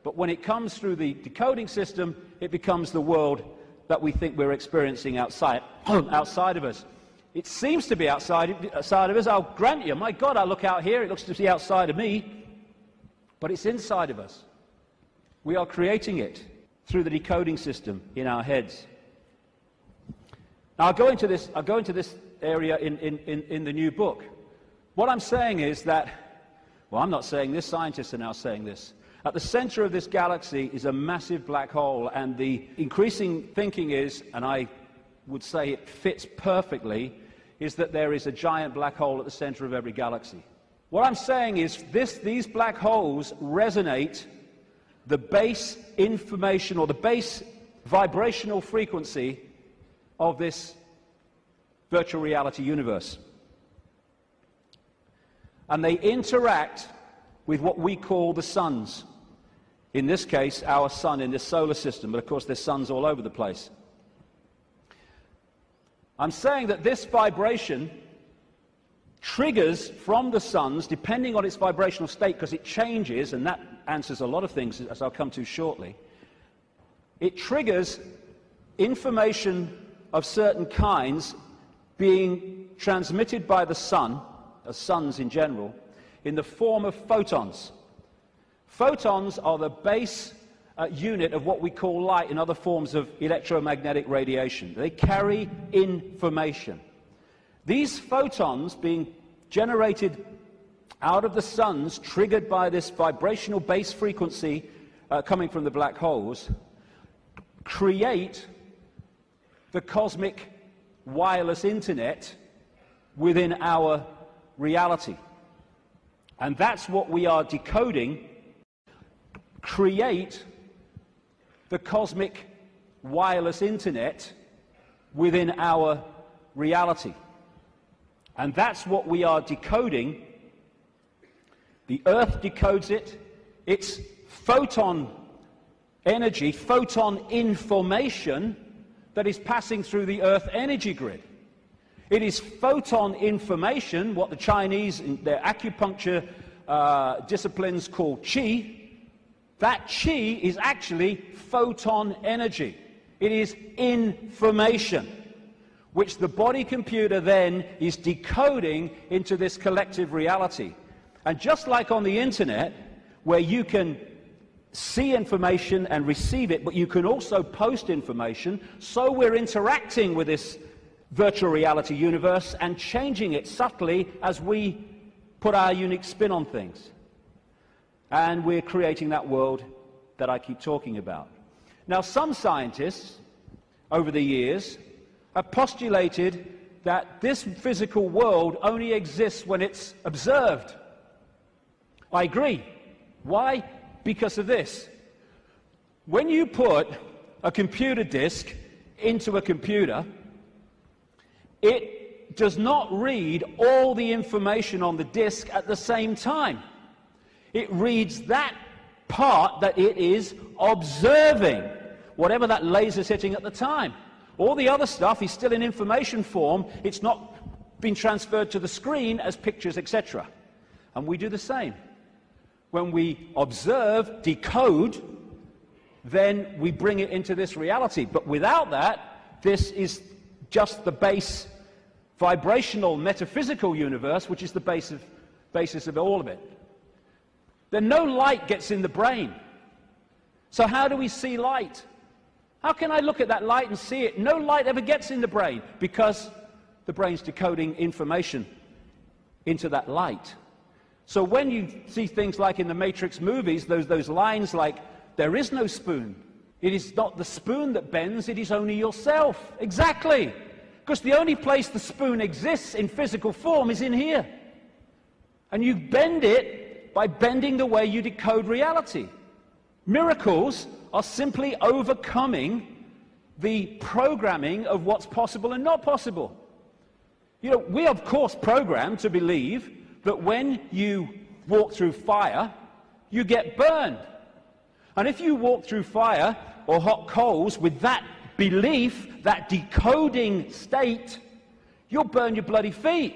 But when it comes through the decoding system, it becomes the world that we think we're experiencing outside of us. It seems to be outside of us. I'll grant you, my God, I look out here, it looks to be outside of me. But it's inside of us. We are creating it through the decoding system in our heads. Now, I'll go into this area in the new book. What I'm saying is that, well, I'm not saying this, scientists are now saying this. At the center of this galaxy is a massive black hole, and the increasing thinking is, and I would say it fits perfectly, is that there is a giant black hole at the center of every galaxy. What I'm saying is these black holes resonate the base information or the base vibrational frequency of this virtual reality universe. And they interact with what we call the suns. In this case, our sun in this solar system, but of course there's suns all over the place. I'm saying that this vibration triggers from the suns, depending on its vibrational state, because it changes, and that answers a lot of things, as I'll come to shortly. It triggers information of certain kinds being transmitted by the sun, suns in general, in the form of photons. Photons are the base unit of what we call light and other forms of electromagnetic radiation. They carry information. These photons being generated out of the suns, triggered by this vibrational base frequency coming from the black holes, create the cosmic wireless internet within our reality. and that's what we are decoding, create the cosmic wireless internet within our reality. And that's what we are decoding. The Earth decodes it. It's photon energy, photon information that is passing through the Earth energy grid. It is photon information, what the Chinese in their acupuncture disciplines call qi. That qi is actually photon energy. It is information, which the body computer then is decoding into this collective reality. And just like on the internet, where you can see information and receive it, but you can also post information, so we're interacting with this virtual reality universe and changing it subtly as we put our unique spin on things. And we're creating that world that I keep talking about. Now, some scientists, over the years, have postulated that this physical world only exists when it's observed. I agree. Why? Because of this. When you put a computer disk into a computer, it does not read all the information on the disk at the same time. It reads that part that it is observing, whatever that laser's hitting at the time. All the other stuff is still in information form. It's not been transferred to the screen as pictures, etc. And we do the same. When we observe, decode, then we bring it into this reality. But without that, this is just the base vibrational metaphysical universe, which is the basis of all of it. Then no light gets in the brain. So how do we see light? How can I look at that light and see it? No light ever gets in the brain because the brain's decoding information into that light. So when you see things like in the Matrix movies, those lines like, there is no spoon. It is not the spoon that bends, it is only yourself. Exactly. Because the only place the spoon exists in physical form is in here. And you bend it by bending the way you decode reality. Miracles are simply overcoming the programming of what's possible and not possible. You know, we are of course programmed to believe that when you walk through fire, you get burned. And if you walk through fire or hot coals with that belief, that decoding state, you'll burn your bloody feet.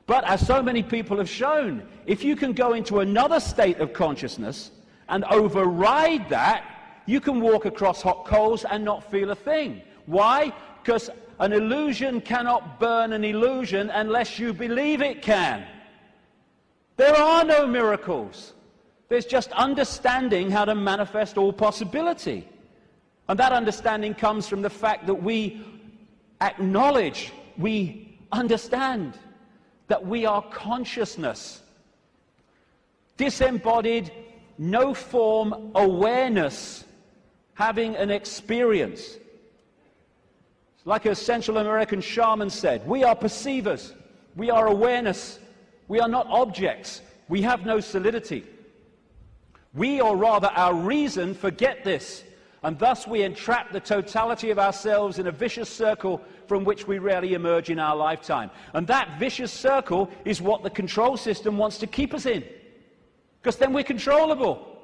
But as so many people have shown, if you can go into another state of consciousness and override that, you can walk across hot coals and not feel a thing. Why? Because an illusion cannot burn an illusion unless you believe it can. There are no miracles. There's just understanding how to manifest all possibility. And that understanding comes from the fact that we acknowledge, we understand that we are consciousness. Disembodied, no-form awareness, having an experience. Like a Central American shaman said, we are perceivers, we are awareness, we are not objects, we have no solidity. We, or rather our reason, forget this, and thus we entrap the totality of ourselves in a vicious circle from which we rarely emerge in our lifetime. And that vicious circle is what the control system wants to keep us in, because then we're controllable.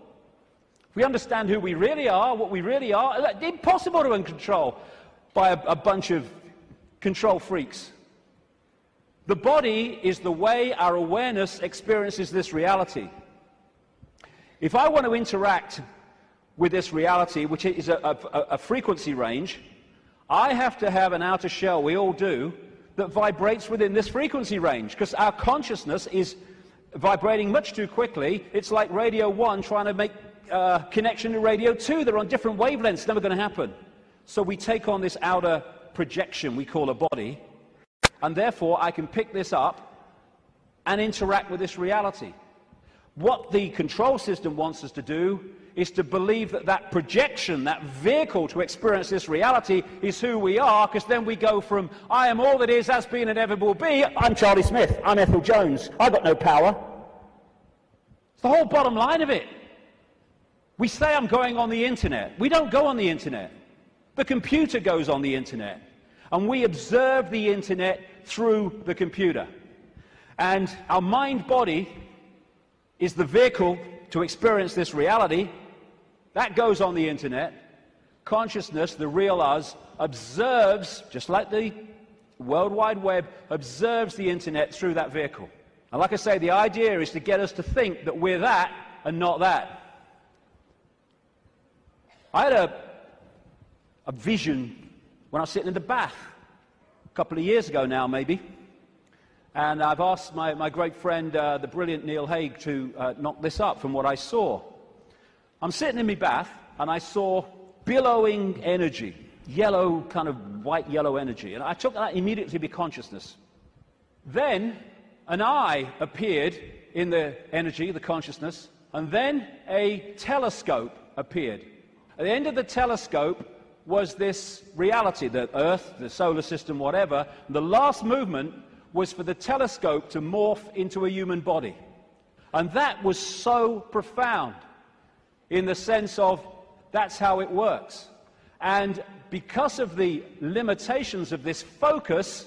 If we understand who we really are, what we really are, it's impossible to control by a bunch of control freaks. The body is the way our awareness experiences this reality. If I want to interact with this reality, which is a frequency range, I have to have an outer shell, we all do, that vibrates within this frequency range, because our consciousness is vibrating much too quickly. It's like Radio 1 trying to make connection to Radio 2. They're on different wavelengths, never going to happen. So we take on this outer projection we call a body, and therefore I can pick this up and interact with this reality. What the control system wants us to do is to believe that that projection, that vehicle to experience this reality is who we are, because then we go from, I am all that is, has been, and ever will be, I'm Charlie Smith, I'm Ethel Jones, I've got no power. the whole bottom line of it. We say I'm going on the internet. We don't go on the internet. The computer goes on the internet. And we observe the internet through the computer. And our mind-body is the vehicle to experience this reality. That goes on the internet. Consciousness, the real us, observes, just like the World Wide Web, observes the internet through that vehicle. And like I say, the idea is to get us to think that we're that and not that. I had a vision when I was sitting in the bath a couple of years ago now, maybe. And I've asked my great friend, the brilliant Neil Haig, to knock this up from what I saw. I'm sitting in my bath, and I saw billowing energy, yellow, kind of white-yellow energy. And I took that immediately to be consciousness. Then an eye appeared in the energy, the consciousness, and then a telescope appeared. At the end of the telescope was this reality, the Earth, the solar system, whatever. The last movement was for the telescope to morph into a human body. And that was so profound in the sense of that's how it works. And because of the limitations of this focus,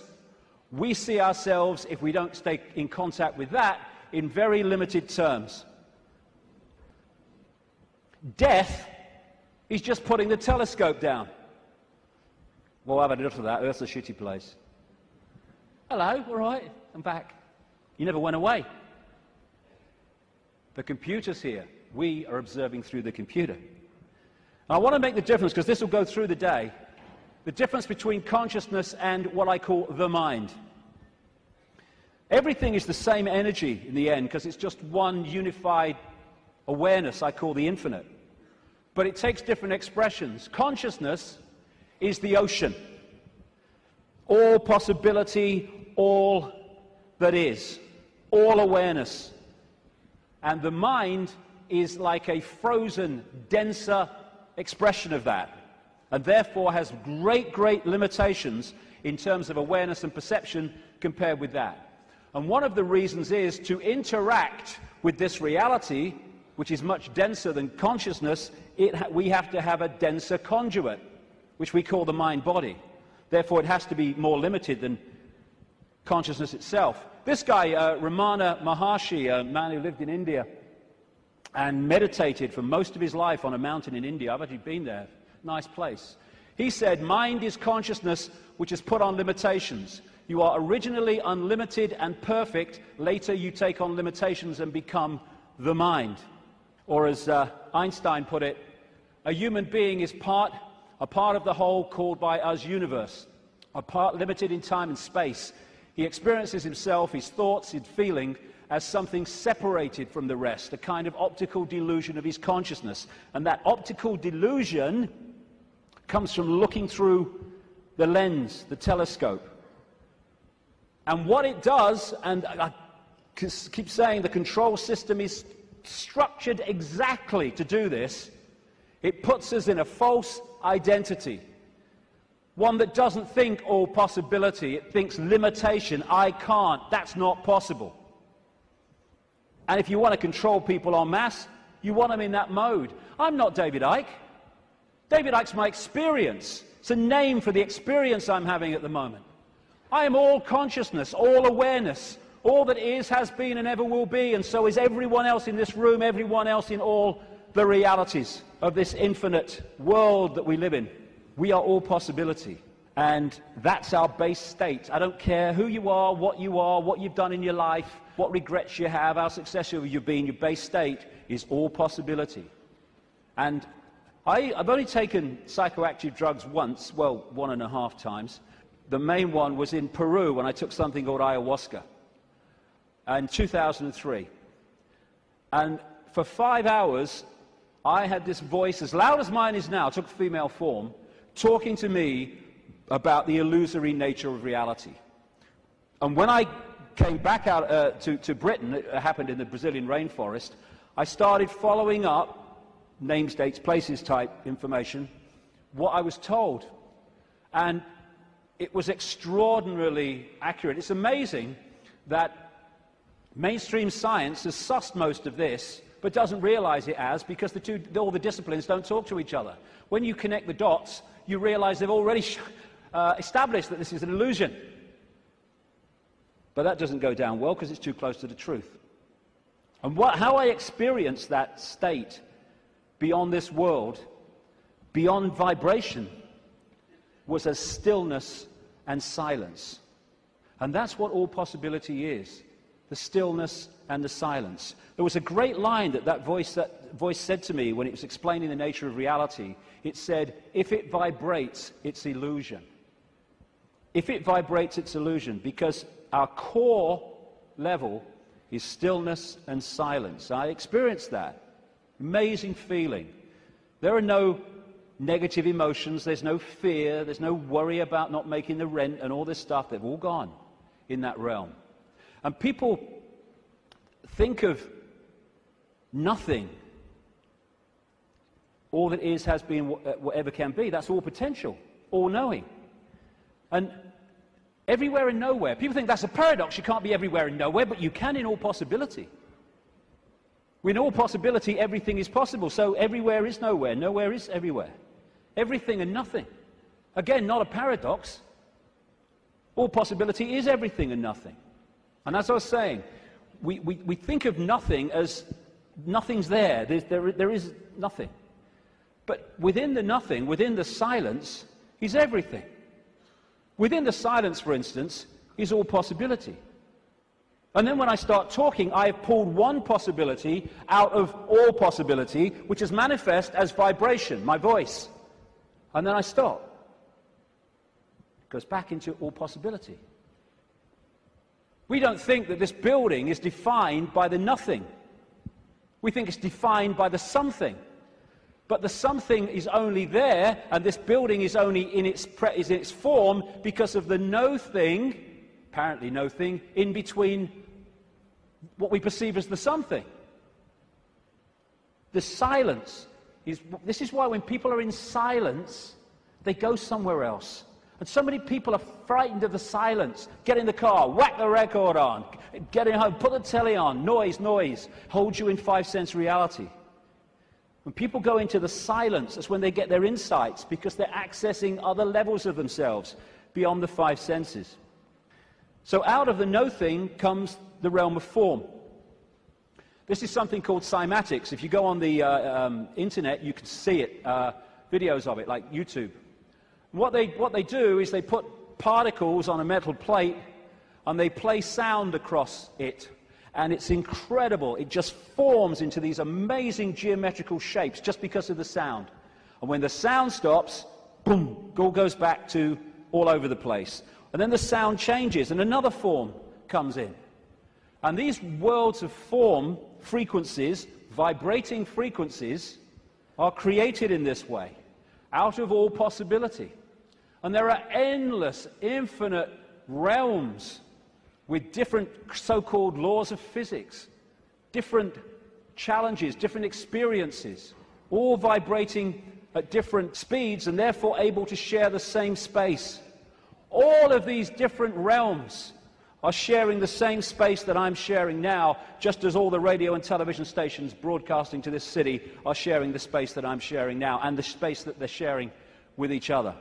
we see ourselves, if we don't stay in contact with that, in very limited terms. Death is just putting the telescope down. Well, I've had enough of that. Earth's a shitty place. Hello, all right, I'm back. You never went away. The computer's here. We are observing through the computer. And I want to make the difference, because this will go through the day, the difference between consciousness and what I call the mind. Everything is the same energy in the end, because it's just one unified awareness I call the infinite. But it takes different expressions. Consciousness is the ocean. All possibility, all that is, all awareness. And the mind is like a frozen, denser expression of that, and therefore has great, great limitations in terms of awareness and perception compared with that. And one of the reasons is to interact with this reality, which is much denser than consciousness, we have to have a denser conduit, which we call the mind-body. Therefore, it has to be more limited than consciousness itself. This guy, Ramana Maharshi, a man who lived in India and meditated for most of his life on a mountain in India. I've actually been there. Nice place. He said, mind is consciousness which is put on limitations. You are originally unlimited and perfect. Later you take on limitations and become the mind. Or as Einstein put it, a human being is a part of the whole called by us universe, a part limited in time and space. He experiences himself, his thoughts, his feeling, as something separated from the rest, a kind of optical delusion of his consciousness. And that optical delusion comes from looking through the lens, the telescope. And what it does, and I keep saying the control system is structured exactly to do this, it puts us in a false identity. One that doesn't think all possibility, it thinks limitation, I can't, that's not possible. And if you want to control people en masse, you want them in that mode. I'm not David Icke. David Icke's my experience. It's a name for the experience I'm having at the moment. I am all consciousness, all awareness, all that is, has been, and ever will be, and so is everyone else in this room, everyone else in all the realities of this infinite world that we live in. We are all possibility, and that's our base state. I don't care who you are, what you've done in your life, what regrets you have, how successful you've been, your base state is all possibility. And I've only taken psychoactive drugs once, well, 1.5 times. The main one was in Peru when I took something called ayahuasca in 2003. And for 5 hours, I had this voice, as loud as mine is now, took female form, talking to me about the illusory nature of reality. And when I came back out to Britain, it happened in the Brazilian rainforest, I started following up names, dates, places type information, what I was told. And it was extraordinarily accurate. It's amazing that mainstream science has sussed most of this but doesn't realize it as, because all the disciplines don't talk to each other. When you connect the dots, you realize they've already established that this is an illusion. But that doesn't go down well because it's too close to the truth. And how I experienced that state beyond this world, beyond vibration, was as stillness and silence. And that's what all possibility is, the stillness and the silence. There was a great line that voice said to me when it was explaining the nature of reality. It said, if it vibrates, it's illusion. If it vibrates, it's illusion, because our core level is stillness and silence. I experienced that. Amazing feeling. There are no negative emotions, there's no fear, there's no worry about not making the rent and all this stuff. They've all gone in that realm. And people think of nothing. All that is, has been, whatever can be. That's all potential, all knowing. And everywhere and nowhere. People think that's a paradox. You can't be everywhere and nowhere, but you can in all possibility. In all possibility, everything is possible. So everywhere is nowhere. Nowhere is everywhere. Everything and nothing. Again, not a paradox. All possibility is everything and nothing. And as I was saying, we think of nothing as nothing's there. There is nothing. But within the nothing, within the silence, is everything. Within the silence, for instance, is all possibility. And then when I start talking, I have pulled one possibility out of all possibility, which is manifest as vibration, my voice. And then I stop. It goes back into all possibility. We don't think that this building is defined by the nothing. We think it's defined by the something. But the something is only there, and this building is only in its form because of the no thing, apparently no thing, in between what we perceive as the something. The silence this is why when people are in silence, they go somewhere else. And so many people are frightened of the silence. Get in the car, whack the record on, get in home, put the telly on, noise, hold you in 5 sense reality. When people go into the silence, that's when they get their insights, because they're accessing other levels of themselves beyond the 5 senses. So out of the no thing comes the realm of form. This is something called cymatics. If you go on the internet, you can see it, videos of it, like YouTube. What they do is they put particles on a metal plate and they play sound across it. And it's incredible. It just forms into these amazing geometrical shapes just because of the sound. And when the sound stops, boom, it all goes back to all over the place. And then the sound changes and another form comes in. And these worlds of form, frequencies, vibrating frequencies, are created in this way, out of all possibility. And there are endless, infinite realms with different so-called laws of physics, different challenges, different experiences, all vibrating at different speeds and therefore able to share the same space. All of these different realms are sharing the same space that I'm sharing now, just as all the radio and television stations broadcasting to this city are sharing the space that I'm sharing now and the space that they're sharing with each other.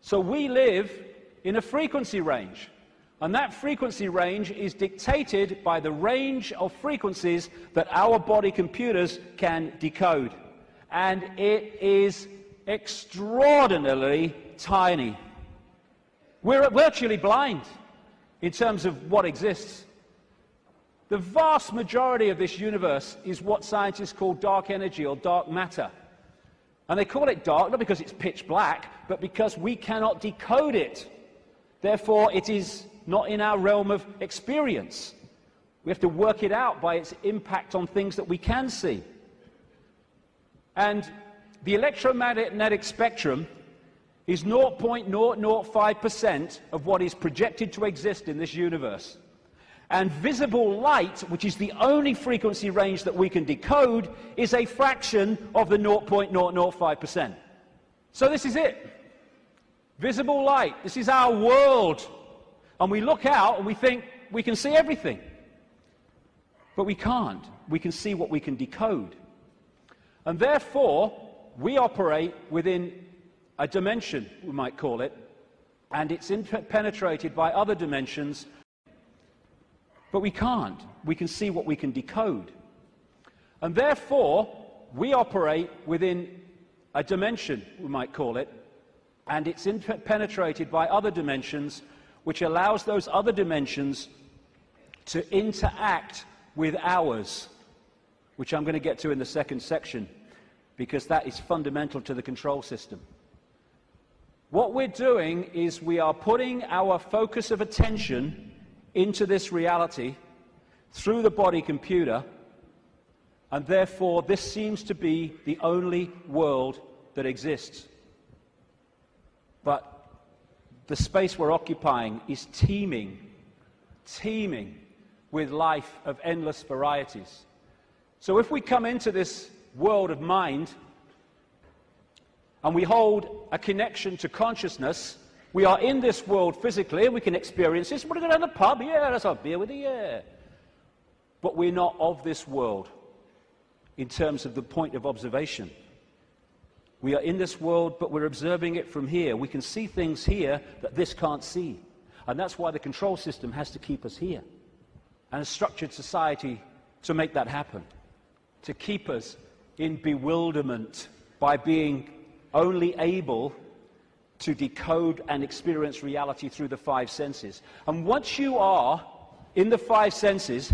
So we live in a frequency range, and that frequency range is dictated by the range of frequencies that our body computers can decode. And it is extraordinarily tiny. We're virtually blind in terms of what exists. The vast majority of this universe is what scientists call dark energy or dark matter. And they call it dark not because it's pitch black, but because we cannot decode it. Therefore, it is not in our realm of experience. We have to work it out by its impact on things that we can see. And the electromagnetic spectrum is 0.005% of what is projected to exist in this universe. And visible light, which is the only frequency range that we can decode, is a fraction of the 0.005%. So this is it. Visible light. This is our world. And we look out and we think we can see everything. But we can't. We can see what we can decode. And therefore, we operate within a dimension, we might call it, and it's penetrated by other dimensions, but we can't. We can see what we can decode. And therefore, we operate within a dimension, we might call it, and it's penetrated by other dimensions, which allows those other dimensions to interact with ours, which I'm going to get to in the second section, because that is fundamental to the control system. What we're doing is we are putting our focus of attention into this reality through the body computer, and therefore this seems to be the only world that exists. But the space we're occupying is teeming with life of endless varieties. So if we come into this world of mind and we hold a connection to consciousness, we are in this world physically and we can experience this. We're going to go to the pub, yeah, let's have a beer with you, yeah. But we're not of this world in terms of the point of observation. We are in this world, but we're observing it from here. We can see things here that this can't see. And that's why the control system has to keep us here. And a structured society to make that happen. To keep us in bewilderment by being only able to decode and experience reality through the five senses. And once you are in the five senses,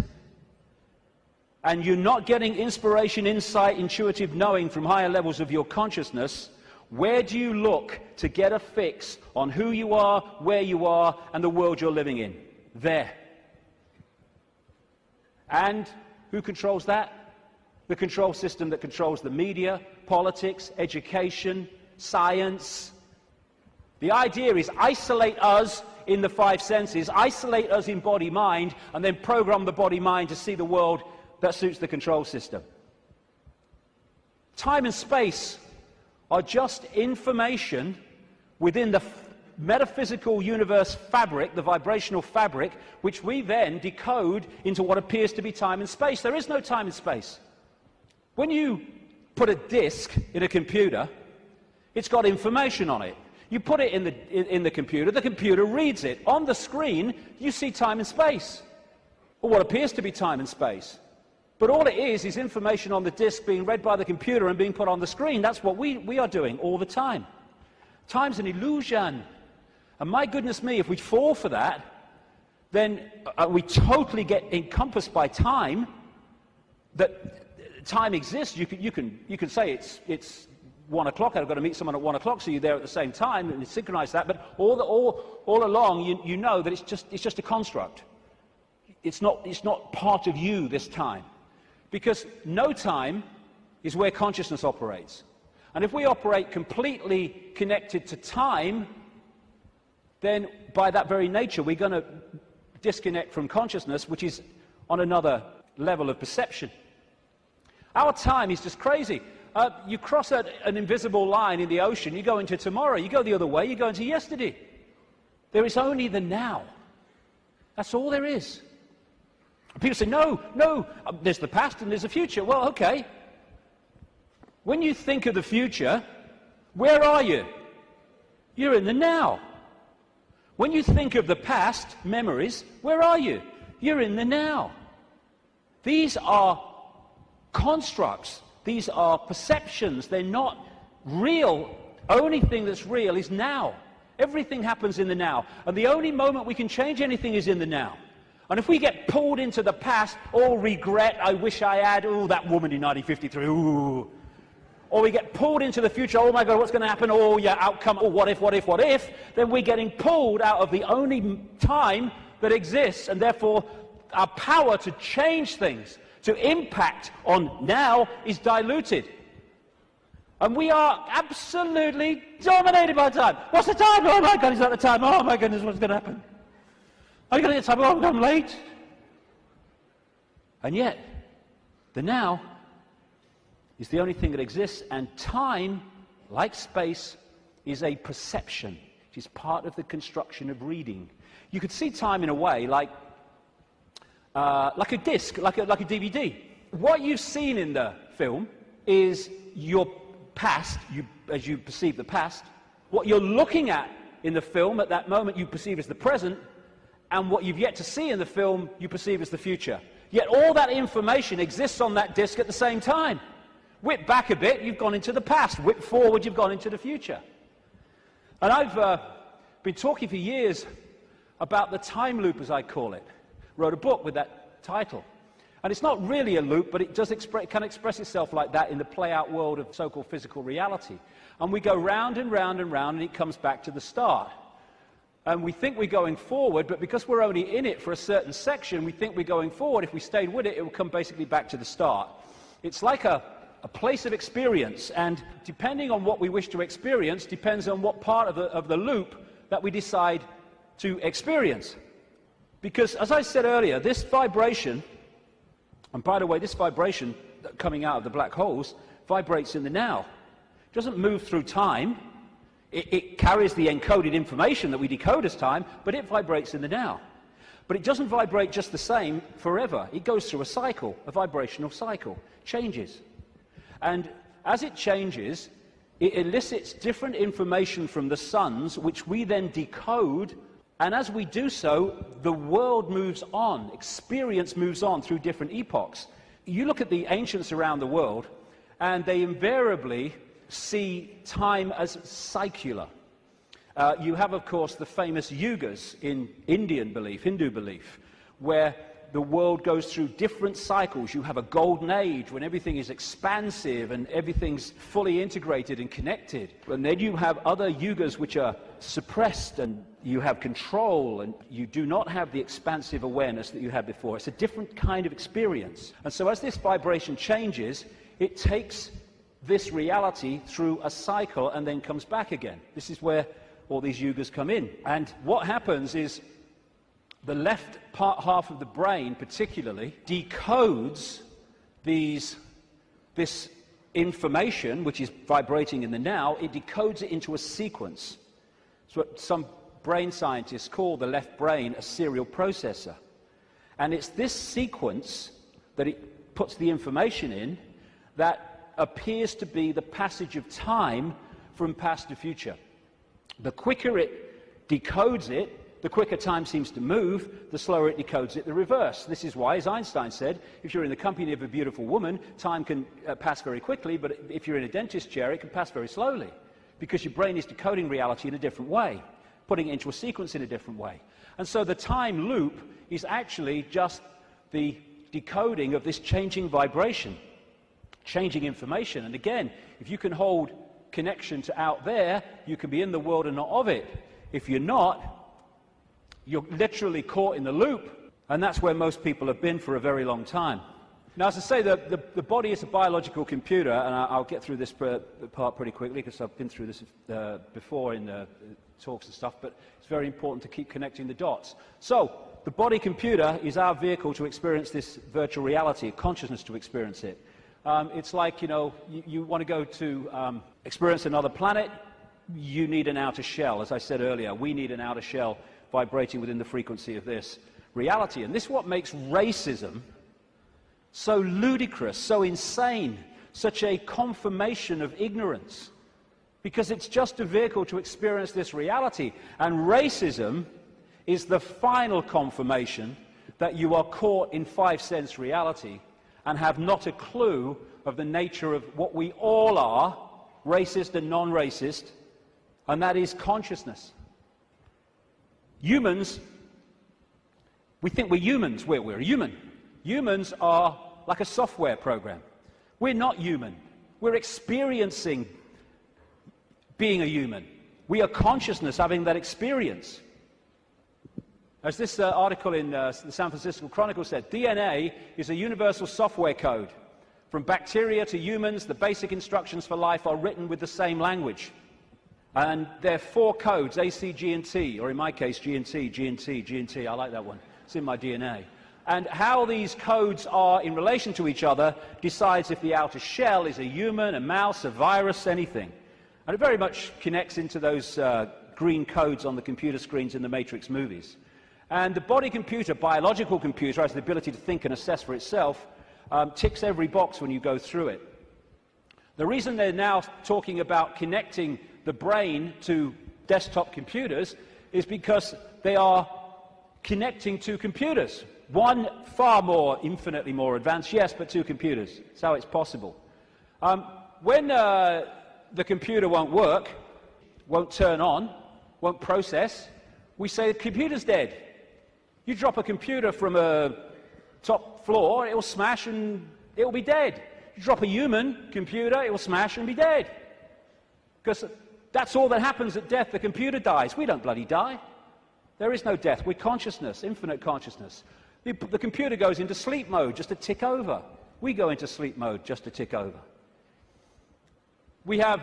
and you're not getting inspiration, insight, intuitive knowing from higher levels of your consciousness, where do you look to get a fix on who you are, where you are, and the world you're living in? There. And who controls that? The control system that controls the media, politics, education, science. The idea is isolate us in the five senses, isolate us in body-mind, and then program the body-mind to see the world that suits the control system. Time and space are just information within the metaphysical universe fabric, the vibrational fabric, which we then decode into what appears to be time and space. There is no time and space. When you put a disk in a computer, it's got information on it. You put it in the computer reads it. On the screen, you see time and space, or what appears to be time and space. But all it is information on the disk being read by the computer and being put on the screen. That's what we are doing all the time. Time's an illusion. And my goodness me, if we fall for that, then we totally get encompassed by time, that time exists. You can say it's 1 o'clock, I've got to meet someone at 1 o'clock, so you're there at the same time, and you synchronize that, but all along you know that it's just a construct. It's not part of you this time. Because no time is where consciousness operates. And if we operate completely connected to time, then by that very nature we're going to disconnect from consciousness, which is on another level of perception. Our time is just crazy. You cross an invisible line in the ocean, you go into tomorrow, you go the other way, you go into yesterday. There is only the now. That's all there is. People say, no, there's the past and there's the future. Well, okay. When you think of the future, where are you? You're in the now. When you think of the past, memories, where are you? You're in the now. These are constructs. These are perceptions. They're not real. Only thing that's real is now. Everything happens in the now. And the only moment we can change anything is in the now. And if we get pulled into the past, all regret, I wish I had, oh, that woman in 1953, ooh. Or we get pulled into the future, oh my God, what's going to happen? Oh, yeah, outcome, oh, what if? Then we're getting pulled out of the only time that exists, and therefore our power to change things, to impact on now, is diluted. And we are absolutely dominated by time. What's the time? Oh my God, it's not the time. Oh my goodness, what's going to happen? Are you going to get time? Oh, I'm late. And yet, the now is the only thing that exists, and time, like space, is a perception. It is part of the construction of reading. You could see time in a way like like a disc, like a DVD. What you've seen in the film is your past, as you perceive the past. What you're looking at in the film at that moment you perceive as the present, and what you've yet to see in the film you perceive as the future. Yet all that information exists on that disc at the same time. Whip back a bit, you've gone into the past. Whip forward, you've gone into the future. And I've been talking for years about the time loop, as I call it. Wrote a book with that title. And it's not really a loop, but it does can express itself like that in the play-out world of so-called physical reality. And we go round and round and round, and it comes back to the start. And we think we're going forward, but because we're only in it for a certain section, we think we're going forward. If we stayed with it, it will come basically back to the start. It's like a place of experience, and depending on what we wish to experience, depends on what part of the loop that we decide to experience. Because, as I said earlier, this vibration, and by the way, this vibration coming out of the black holes vibrates in the now. It doesn't move through time. It carries the encoded information that we decode as time, but it vibrates in the now. But it doesn't vibrate just the same forever. It goes through a cycle, a vibrational cycle, changes. And as it changes, it elicits different information from the suns, which we then decode. And as we do so, the world moves on, experience moves on through different epochs. You look at the ancients around the world, and they invariably see time as secular. You have, of course, the famous yugas in Indian belief, Hindu belief, where the world goes through different cycles. You have a golden age when everything is expansive and everything's fully integrated and connected. And then you have other yugas which are suppressed, and you have control, and you do not have the expansive awareness that you had before. It's a different kind of experience. And so as this vibration changes, it takes this reality through a cycle and then comes back again. This is where all these yugas come in. And what happens is the left half of the brain particularly decodes this information, which is vibrating in the now. It decodes it into a sequence. It's what some brain scientists call the left brain a serial processor. And it's this sequence that it puts the information in that appears to be the passage of time from past to future. The quicker it decodes it, the quicker time seems to move, the slower it decodes it, the reverse. This is why, as Einstein said, if you're in the company of a beautiful woman, time can pass very quickly, but if you're in a dentist chair, it can pass very slowly, because your brain is decoding reality in a different way, putting it into a sequence in a different way. And so the time loop is actually just the decoding of this changing vibration, changing information. And again, if you can hold connection to out there, you can be in the world and not of it. If you're not, you're literally caught in the loop, and that's where most people have been for a very long time. Now, as I say, the body is a biological computer, and I'll get through this part pretty quickly because I've been through this before in talks and stuff, but it's very important to keep connecting the dots. So, the body computer is our vehicle to experience this virtual reality, consciousness to experience it. It's like, you want to go to experience another planet, you need an outer shell. As I said earlier, we need an outer shell vibrating within the frequency of this reality. And this is what makes racism so ludicrous, so insane, such a confirmation of ignorance. Because it's just a vehicle to experience this reality. And racism is the final confirmation that you are caught in five-sense reality and have not a clue of the nature of what we all are, racist and non-racist, and that is consciousness. Humans, we think we're humans. We're human. Humans are like a software program. We're not human. We're experiencing being a human. We are consciousness having that experience. As this article in the San Francisco Chronicle said, DNA is a universal software code. From bacteria to humans, the basic instructions for life are written with the same language. And there are four codes, A, C, G, and T, or in my case, G and T, G and T, G and T. I like that one. It's in my DNA. And how these codes are in relation to each other decides if the outer shell is a human, a mouse, a virus, anything. And it very much connects into those green codes on the computer screens in the Matrix movies. And the body computer, biological computer, has the ability to think and assess for itself, ticks every box when you go through it. The reason they're now talking about connecting the brain to desktop computers is because they are connecting two computers. One far more, infinitely more advanced, yes, but two computers. That's how it's possible. When the computer won't work, won't turn on, won't process, we say the computer's dead. You drop a computer from a top floor, it will smash and it will be dead. You drop a human computer, it will smash and be dead. Because that's all that happens at death. The computer dies. We don't bloody die. There is no death. We're consciousness, infinite consciousness. The computer goes into sleep mode just to tick over. We go into sleep mode just to tick over. We have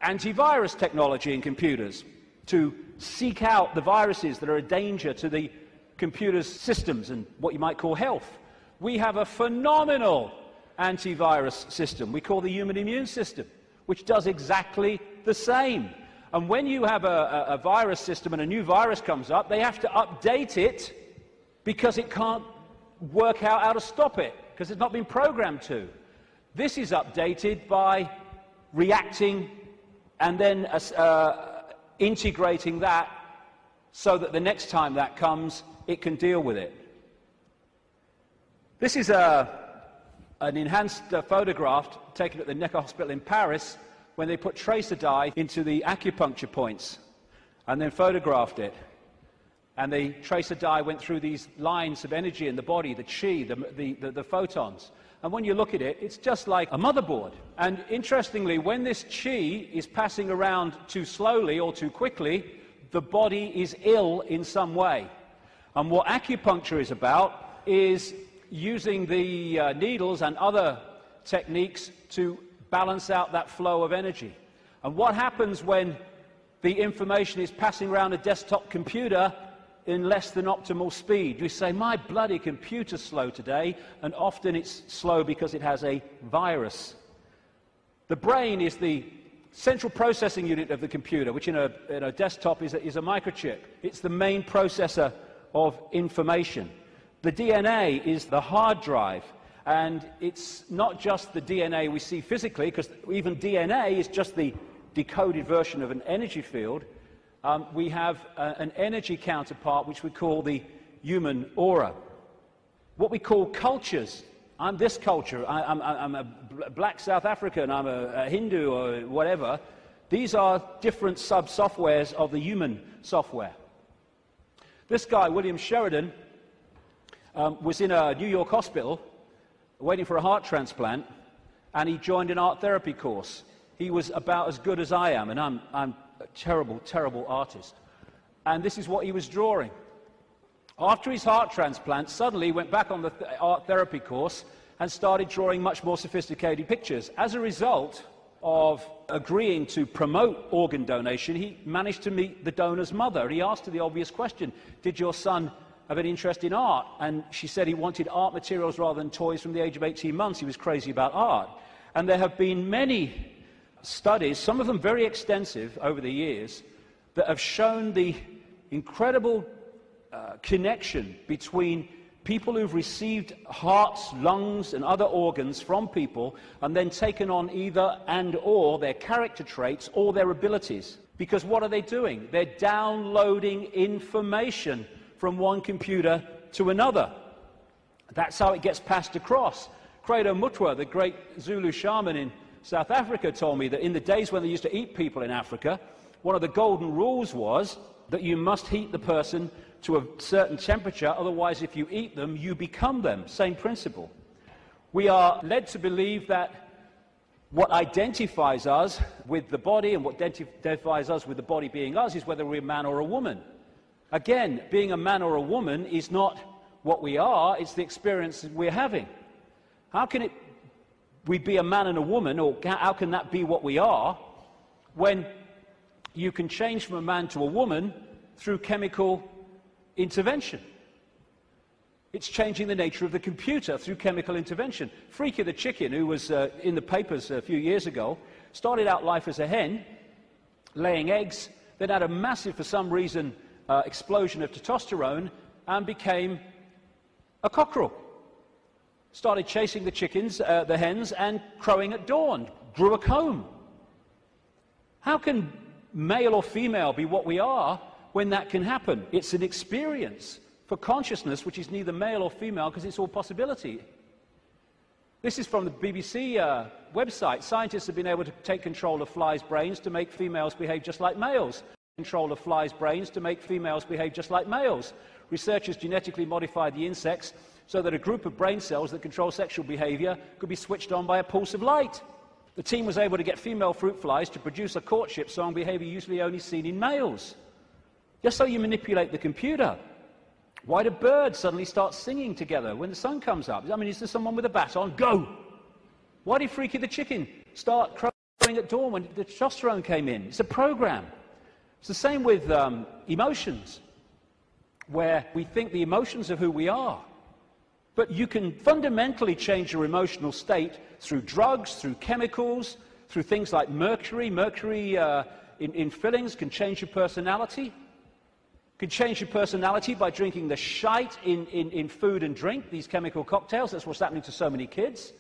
antivirus technology in computers to seek out the viruses that are a danger to the computer's systems and what you might call health. We have a phenomenal antivirus system we call the human immune system, which does exactly the same. And when you have a virus system and a new virus comes up, they have to update it because it can't work out how to stop it, because it's not been programmed to. This is updated by reacting and then integrating that so that the next time that comes, it can deal with it. This is an enhanced photograph taken at the Necker Hospital in Paris when they put tracer dye into the acupuncture points and then photographed it. And the tracer dye went through these lines of energy in the body, the chi, the photons. And when you look at it, it's just like a motherboard. And interestingly, when this chi is passing around too slowly or too quickly, the body is ill in some way. And what acupuncture is about is using the needles and other techniques to balance out that flow of energy. And what happens when the information is passing around a desktop computer in less than optimal speed? You say, my bloody computer's slow today, and often it's slow because it has a virus. The brain is the central processing unit of the computer, which in a desktop is a microchip. It's the main processor of information. The DNA is the hard drive, and it's not just the DNA we see physically, because even DNA is just the decoded version of an energy field. We have an energy counterpart, which we call the human aura. What we call cultures. I'm this culture, I'm a black South African, I'm a Hindu or whatever. These are different sub-softwares of the human software. This guy, William Sheridan, was in a New York hospital waiting for a heart transplant, and he joined an art therapy course. He was about as good as I am, and I'm a terrible, terrible artist. And this is what he was drawing. After his heart transplant, suddenly he went back on the art therapy course and started drawing much more sophisticated pictures. As a result of agreeing to promote organ donation, he managed to meet the donor's mother. He asked her the obvious question, did your son have an interest in art? And she said he wanted art materials rather than toys from the age of 18 months. He was crazy about art. And there have been many studies, some of them very extensive over the years, that have shown the incredible connection between people who've received hearts, lungs, and other organs from people and then taken on either and or their character traits or their abilities. Because what are they doing? They're downloading information from one computer to another. That's how it gets passed across. Credo Mutwa, the great Zulu shaman in South Africa, told me that in the days when they used to eat people in Africa, one of the golden rules was that you must heat the person to a certain temperature, otherwise if you eat them, you become them. Same principle. We are led to believe that what identifies us with the body and what identifies us with the body being us is whether we're a man or a woman. Again, being a man or a woman is not what we are, it's the experience we're having. How can we be a man and a woman, or how can that be what we are, when you can change from a man to a woman through chemical intervention? It's changing the nature of the computer through chemical intervention. Freaky the chicken, who was in the papers a few years ago, started out life as a hen, laying eggs, then had a massive, for some reason, explosion of testosterone and became a cockerel. Started chasing the chickens, the hens, and crowing at dawn. Grew a comb. How can male or female be what we are when that can happen? It's an experience for consciousness which is neither male or female because it's all possibility. This is from the BBC website. Scientists have been able to take control of flies' brains to make females behave just like males. Control of flies' brains to make females behave just like males. Researchers genetically modified the insects so that a group of brain cells that control sexual behavior could be switched on by a pulse of light. The team was able to get female fruit flies to produce a courtship song behavior usually only seen in males. Just so you manipulate the computer. Why do birds suddenly start singing together when the sun comes up? I mean, is there someone with a baton? Go! Why did Freaky the chicken start crowing at dawn when the testosterone came in? It's a program. It's the same with emotions, where we think the emotions of who we are. But you can fundamentally change your emotional state through drugs, through chemicals, through things like mercury. Mercury in fillings can change your personality. Could change your personality by drinking the shite in food and drink, these chemical cocktails. That's what's happening to so many kids.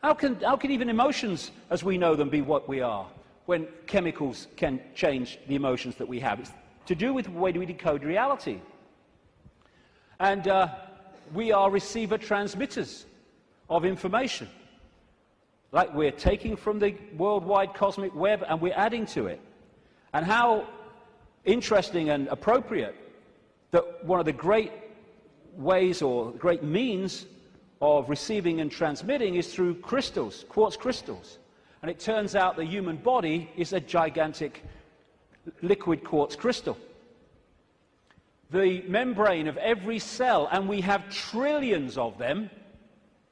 How can even emotions, as we know them, be what we are, when chemicals can change the emotions that we have? It's to do with the way we decode reality. And we are receiver-transmitters of information. Like we're taking from the worldwide cosmic web and we're adding to it. And how interesting and appropriate that one of the great ways or great means of receiving and transmitting is through crystals, quartz crystals. And it turns out the human body is a gigantic liquid quartz crystal. The membrane of every cell, and we have trillions of them,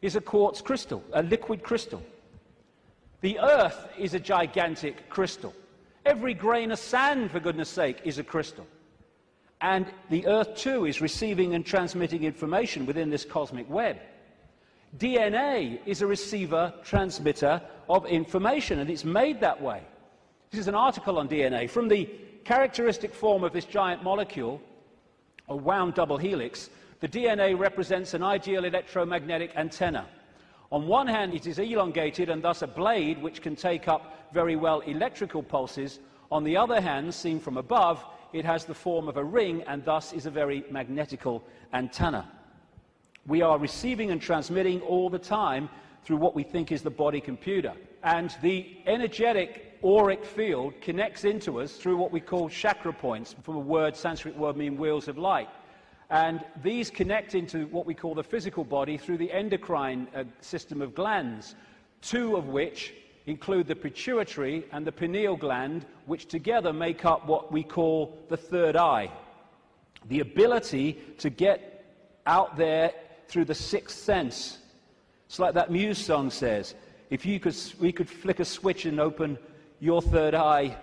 is a quartz crystal, a liquid crystal. The Earth is a gigantic crystal. Every grain of sand, for goodness sake, is a crystal. And the Earth, too, is receiving and transmitting information within this cosmic web. DNA is a receiver-transmitter of information, and it's made that way. This is an article on DNA. From the characteristic form of this giant molecule, a wound double helix, the DNA represents an ideal electromagnetic antenna. On one hand, it is elongated and thus a blade which can take up very well electrical pulses. On the other hand, seen from above, it has the form of a ring and thus is a very magnetical antenna. We are receiving and transmitting all the time through what we think is the body computer. And the energetic auric field connects into us through what we call chakra points, from a word, Sanskrit word meaning wheels of light. And these connect into what we call the physical body through the endocrine system of glands, two of which include the pituitary and the pineal gland, which together make up what we call the third eye. The ability to get out there through the sixth sense. It's like that Muse song says, if we could flick a switch and open your third eye,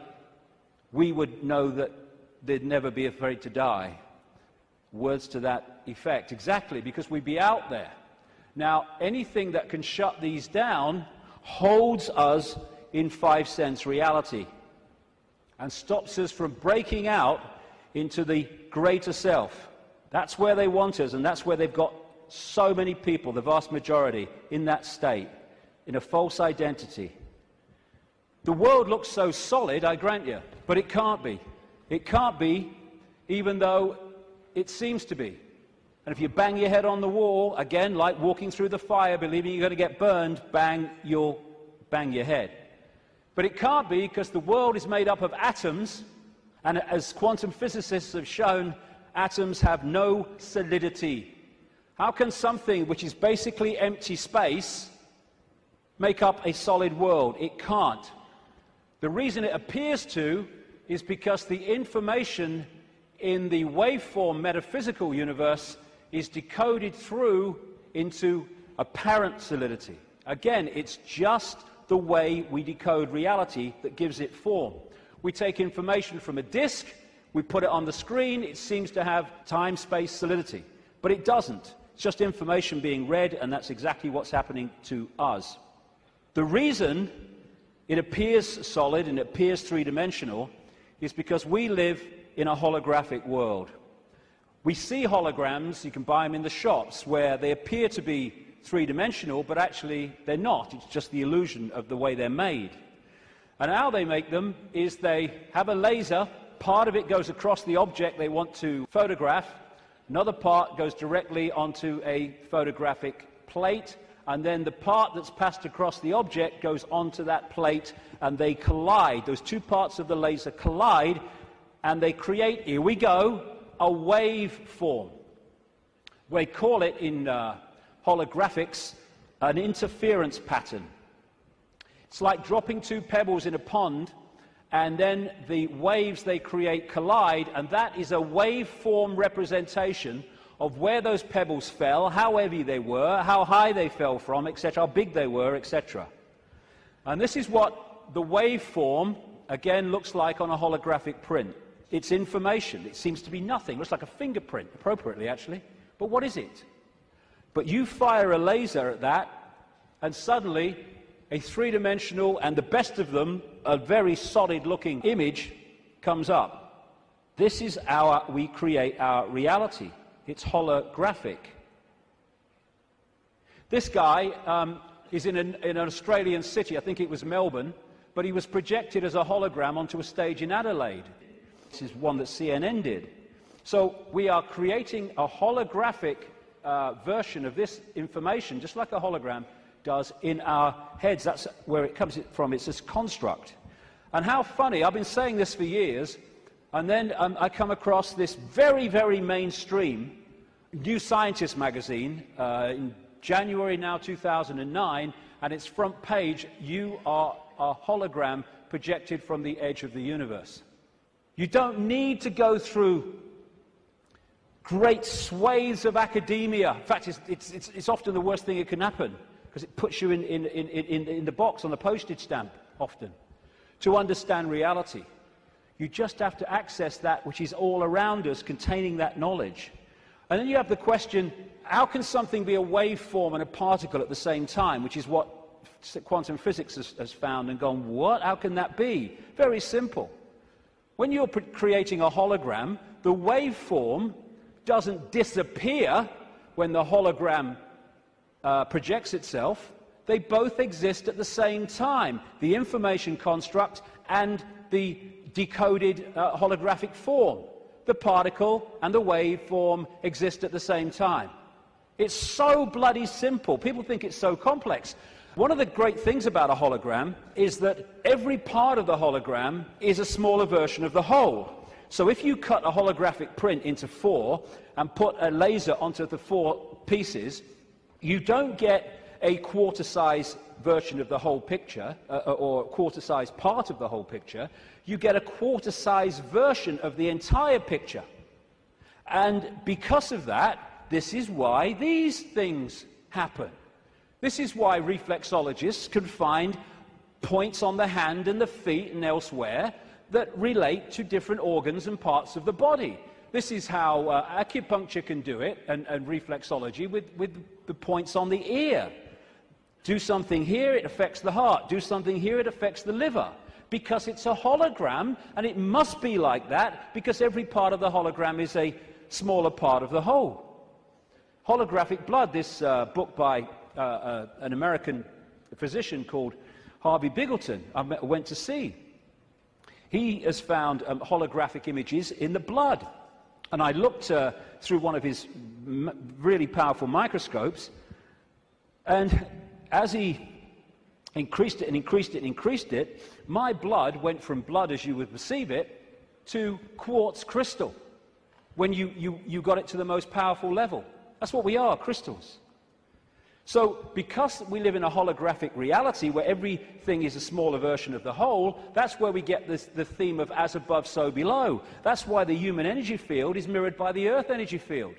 we would know that there'd never be afraid to die. Words to that effect. Exactly, because we'd be out there. Now, anything that can shut these down holds us in five-sense reality and stops us from breaking out into the greater self. That's where they want us, and that's where they've got so many people, the vast majority, in that state, in a false identity. The world looks so solid, I grant you, but it can't be. It can't be, even though it seems to be. And if you bang your head on the wall, again, like walking through the fire, believing you're going to get burned, bang, you'll bang your head. But it can't be, because the world is made up of atoms, and as quantum physicists have shown, atoms have no solidity. How can something which is basically empty space make up a solid world? It can't. The reason it appears to is because the information in the waveform metaphysical universe is decoded through into apparent solidity. Again, it's just the way we decode reality that gives it form. We take information from a disk, we put it on the screen, it seems to have time-space solidity. But it doesn't. It's just information being read, and that's exactly what's happening to us. The reason it appears solid and it appears three-dimensional is because we live in a holographic world. We see holograms, you can buy them in the shops, where they appear to be three-dimensional, but actually they're not. It's just the illusion of the way they're made. And how they make them is they have a laser, part of it goes across the object they want to photograph, another part goes directly onto a photographic plate, and then the part that's passed across the object goes onto that plate, and they collide. Those two parts of the laser collide, and they create, here we go, a wave form. We call it in holographics an interference pattern. It's like dropping two pebbles in a pond, and then the waves they create collide, and that is a waveform representation of where those pebbles fell, how heavy they were, how high they fell from, etc., how big they were, etc. And this is what the waveform, again, looks like on a holographic print. It's information. It seems to be nothing. It looks like a fingerprint, appropriately, actually. But what is it? But you fire a laser at that, and suddenly a three-dimensional, and the best of them, a very solid-looking image comes up. This is how we create our reality. It's holographic. This guy is in an Australian city, I think it was Melbourne, but he was projected as a hologram onto a stage in Adelaide. This is one that CNN did. So we are creating a holographic version of this information, just like a hologram does, in our heads. That's where it comes from. It's this construct. And how funny, I've been saying this for years, and then I come across this very, very mainstream New Scientist magazine in January now 2009, and its front page, "You are a hologram projected from the edge of the universe." You don't need to go through great swathes of academia. In fact, it's often the worst thing that can happen, because it puts you in the box on the postage stamp, often, to understand reality. You just have to access that which is all around us, containing that knowledge. And then you have the question, how can something be a waveform and a particle at the same time, which is what quantum physics has found and gone, what? How can that be? Very simple. When you're creating a hologram, the waveform doesn't disappear when the hologram projects itself. They both exist at the same time, the information construct and the decoded holographic form. The particle and the waveform exist at the same time. It's so bloody simple. People think it's so complex. One of the great things about a hologram is that every part of the hologram is a smaller version of the whole. So if you cut a holographic print into four and put a laser onto the four pieces, you don't get a quarter-size version of the whole picture, or a quarter-size part of the whole picture. You get a quarter-size version of the entire picture. And because of that, this is why these things happen. This is why reflexologists can find points on the hand and the feet and elsewhere that relate to different organs and parts of the body. This is how acupuncture can do it, and reflexology, with the points on the ear. Do something here, it affects the heart. Do something here, it affects the liver. Because it's a hologram, and it must be like that, because every part of the hologram is a smaller part of the whole. Holographic blood, this book by an American physician called Harvey Biggleton, I went to see. He has found holographic images in the blood. And I looked through one of his really powerful microscopes, and as he increased it and increased it and increased it, my blood went from blood as you would perceive it to quartz crystal when you got it to the most powerful level. That's what we are, crystals. So because we live in a holographic reality where everything is a smaller version of the whole, that's where we get the theme of as above, so below. That's why the human energy field is mirrored by the Earth energy field.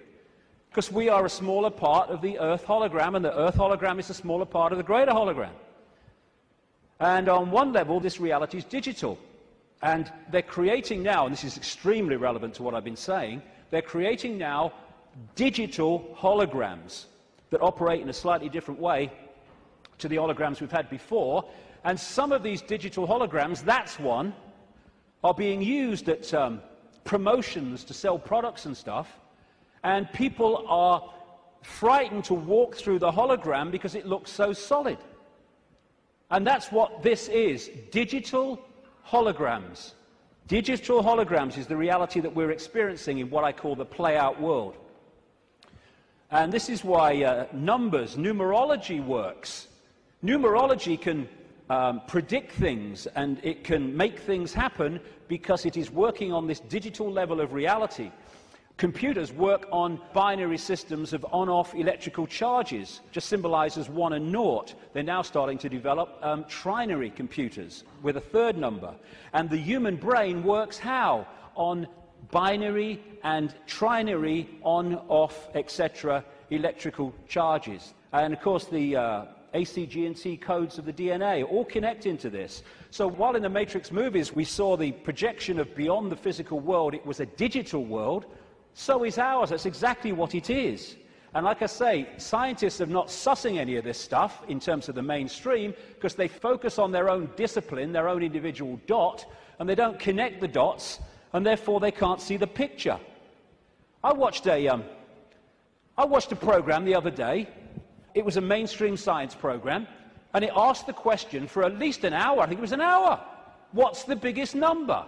Because we are a smaller part of the Earth hologram, and the Earth hologram is a smaller part of the greater hologram. And on one level, this reality is digital. And they're creating now, and this is extremely relevant to what I've been saying, they're creating now digital holograms that operate in a slightly different way to the holograms we've had before. And some of these digital holograms, that's one, are being used at promotions to sell products and stuff, and people are frightened to walk through the hologram because it looks so solid. And that's what this is, digital holograms. Digital holograms is the reality that we're experiencing in what I call the play-out world. And this is why numerology works. Numerology can predict things, and it can make things happen because it is working on this digital level of reality. Computers work on binary systems of on-off electrical charges, just symbolized as 1 and 0. They're now starting to develop trinary computers with a third number. And the human brain works how? On binary and trinary on-off, etc. electrical charges. And of course the A, C, G, and T codes of the DNA all connect into this. So while in the Matrix movies we saw the projection of beyond the physical world, it was a digital world, so is ours. That's exactly what it is. And like I say, scientists are not sussing any of this stuff in terms of the mainstream because they focus on their own discipline, their own individual dot, and they don't connect the dots, and therefore they can't see the picture. I watched a program the other day. It was a mainstream science program, and it asked the question for at least an hour. I think it was an hour. What's the biggest number?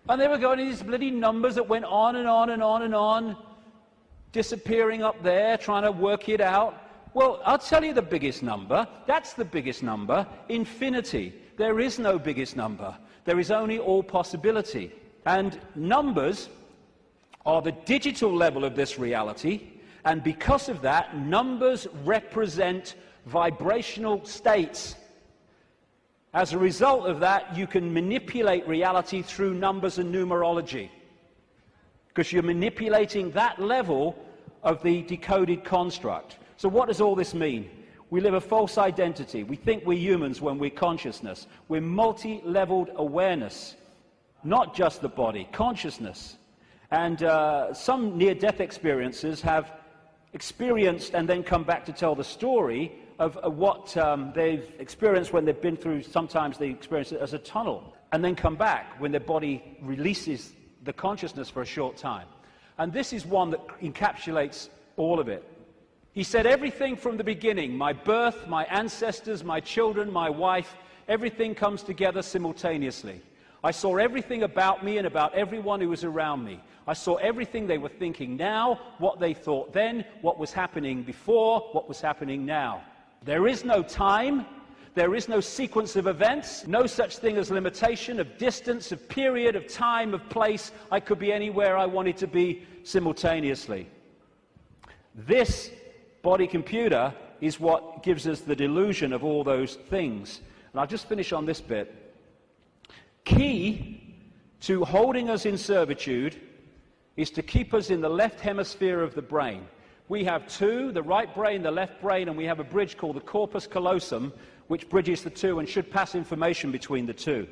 And they were going into these bloody numbers that went on and on and on and on, disappearing up there, trying to work it out. Well, I'll tell you the biggest number. That's the biggest number, infinity. There is no biggest number. There is only all possibility. And numbers are the digital level of this reality, and because of that, numbers represent vibrational states. As a result of that, you can manipulate reality through numbers and numerology, because you're manipulating that level of the decoded construct. So what does all this mean? We live a false identity. We think we're humans when we're consciousness. We're multi-leveled awareness, not just the body, consciousness. And some near-death experiences have experienced and then come back to tell the story of what they've experienced when they've been through. Sometimes they experience it as a tunnel and then come back when their body releases the consciousness for a short time. And this is one that encapsulates all of it. He said, everything from the beginning, my birth, my ancestors, my children, my wife, everything comes together simultaneously. I saw everything about me and about everyone who was around me. I saw everything they were thinking now, what they thought then, what was happening before, what was happening now. There is no time, there is no sequence of events, no such thing as limitation of distance, of period, of time, of place. I could be anywhere I wanted to be simultaneously. This body computer is what gives us the delusion of all those things. And I'll just finish on this bit. Key to holding us in servitude is to keep us in the left hemisphere of the brain. We have two, the right brain, the left brain, and we have a bridge called the corpus callosum, which bridges the two and should pass information between the two.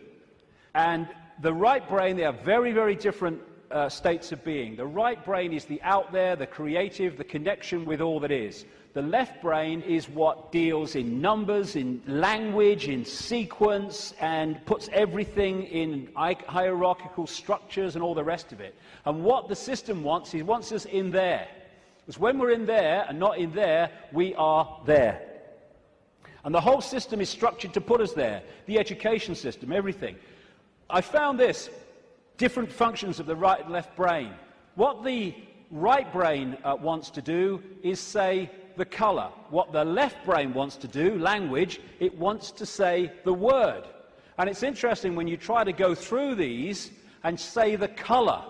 And the right brain, they are very, very different states of being. The right brain is the out there, the creative, the connection with all that is. The left brain is what deals in numbers, in language, in sequence, and puts everything in hierarchical structures and all the rest of it. And what the system wants, it wants us in there. Because when we're in there and not in there, we are there. And the whole system is structured to put us there. The education system, everything. I found this, different functions of the right and left brain. What the right brain wants to do is say the color. What the left brain wants to do, language, it wants to say the word. And it's interesting when you try to go through these and say the color,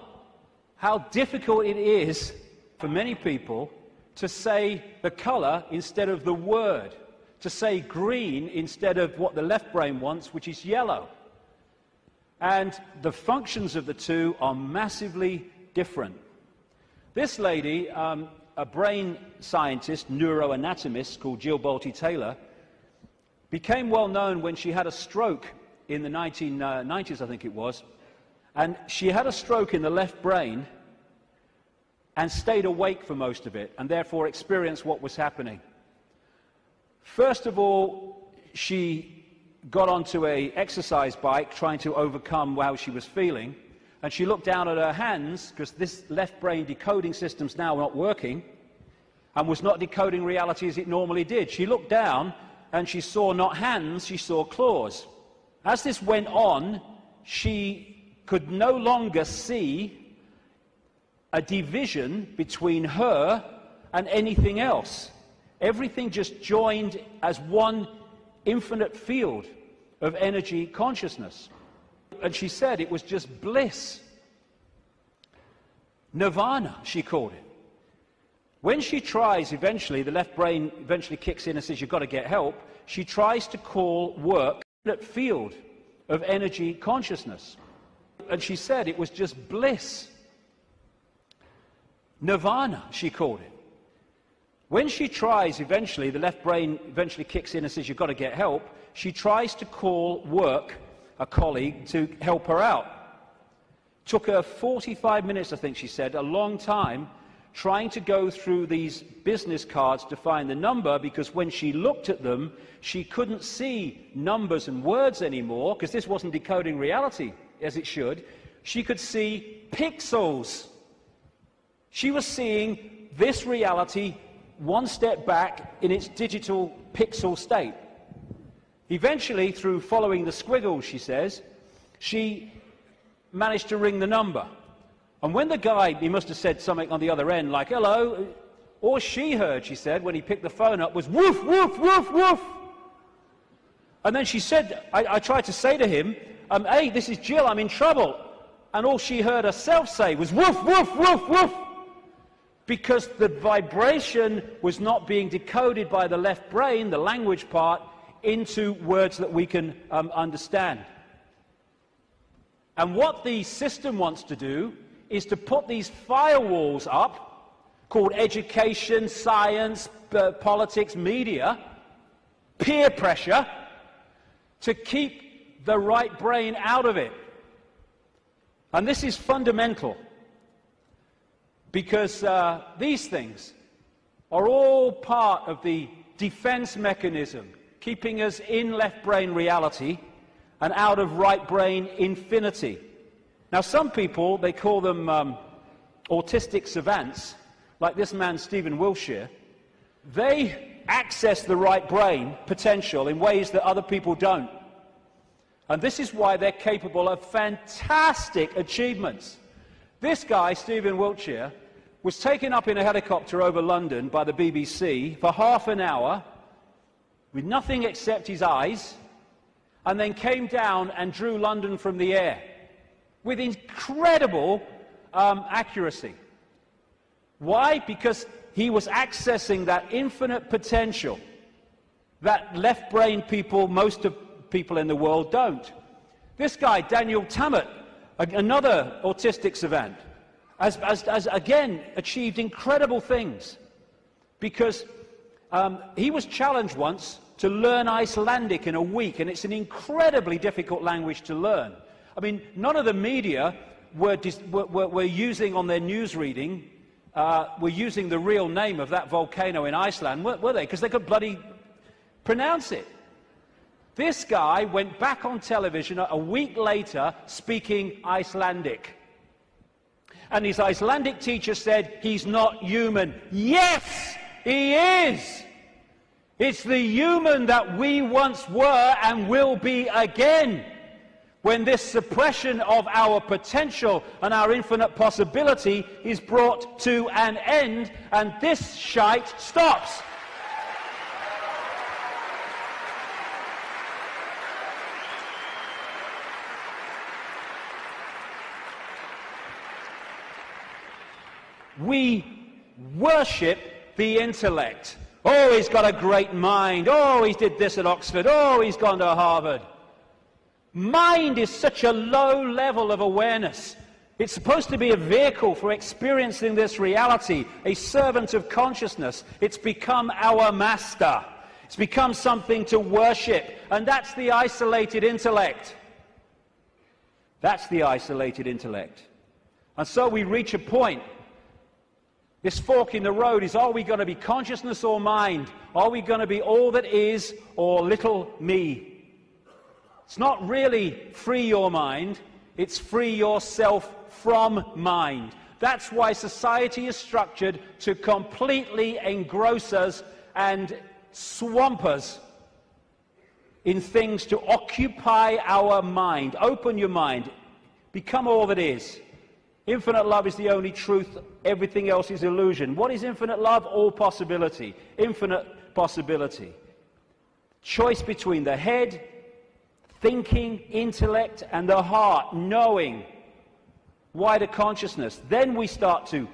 how difficult it is for many people to say the color instead of the word, to say green instead of what the left brain wants, which is yellow. And the functions of the two are massively different. This lady, a brain scientist, neuroanatomist called Jill Bolte Taylor, became well known when she had a stroke in the 1990s, I think it was. And she had a stroke in the left brain and stayed awake for most of it, and therefore experienced what was happening. First of all, she got onto an exercise bike trying to overcome how she was feeling, and she looked down at her hands, because this left brain decoding system's now not working, and was not decoding reality as it normally did. She looked down, and she saw not hands, she saw claws. As this went on, she could no longer see a division between her and anything else. Everything just joined as one infinite field of energy consciousness. And she said it was just bliss. Nirvana, she called it. When she tries eventually, the left brain eventually kicks in and says, you've got to get help, she tries to call work that field of energy consciousness. And she said it was just bliss. Nirvana, she called it. When she tries eventually, the left brain eventually kicks in and says, you've got to get help, she tries to call work, a colleague, to help her out. Took her 45 minutes, I think she said, a long time, trying to go through these business cards to find the number, because when she looked at them, she couldn't see numbers and words anymore, because this wasn't decoding reality as it should. She could see pixels. She was seeing this reality one step back in its digital pixel state. Eventually, through following the squiggles, she says, she managed to ring the number. And when the guy, he must have said something on the other end, like, hello, all she heard, she said, when he picked the phone up, was woof, woof, woof, woof. And then she said, I tried to say to him, hey, this is Jill, I'm in trouble. And all she heard herself say was woof, woof, woof, woof. Because the vibration was not being decoded by the left brain, the language part, into words that we can understand. And what the system wants to do is to put these firewalls up, called education, science, politics, media, peer pressure, to keep the right brain out of it. And this is fundamental, because these things are all part of the defense mechanism, keeping us in left brain reality and out of right brain infinity. Now, some people, they call them autistic savants, like this man, Stephen Wiltshire. They access the right brain potential in ways that other people don't. And this is why they're capable of fantastic achievements. This guy, Stephen Wiltshire, was taken up in a helicopter over London by the BBC for half an hour with nothing except his eyes, and then came down and drew London from the air with incredible accuracy. Why? Because he was accessing that infinite potential that left brain people, most of people in the world, don't. This guy, Daniel Tammet, another autistic savant, has again achieved incredible things, because he was challenged once to learn Icelandic in a week, and it's an incredibly difficult language to learn. I mean, none of the media were using on their news reading, were using the real name of that volcano in Iceland, were they? Because they could bloody pronounce it. This guy went back on television a week later speaking Icelandic. And his Icelandic teacher said, he's not human. Yes, he is! It's the human that we once were and will be again, when this suppression of our potential and our infinite possibility is brought to an end, and this shite stops. We worship the intellect. Oh, he's got a great mind. Oh, he did this at Oxford. Oh, he's gone to Harvard. Mind is such a low level of awareness. It's supposed to be a vehicle for experiencing this reality, a servant of consciousness. It's become our master. It's become something to worship, and that's the isolated intellect. That's the isolated intellect. And so we reach a point. This fork in the road is, are we going to be consciousness or mind? Are we going to be all that is or little me? It's not really free your mind. It's free yourself from mind. That's why society is structured to completely engross us and swamp us in things to occupy our mind. Open your mind. Become all that is. Infinite love is the only truth. Everything else is illusion. What is infinite love? All possibility. Infinite possibility. Choice between the head, thinking, intellect, and the heart, knowing, wider consciousness. Then we start to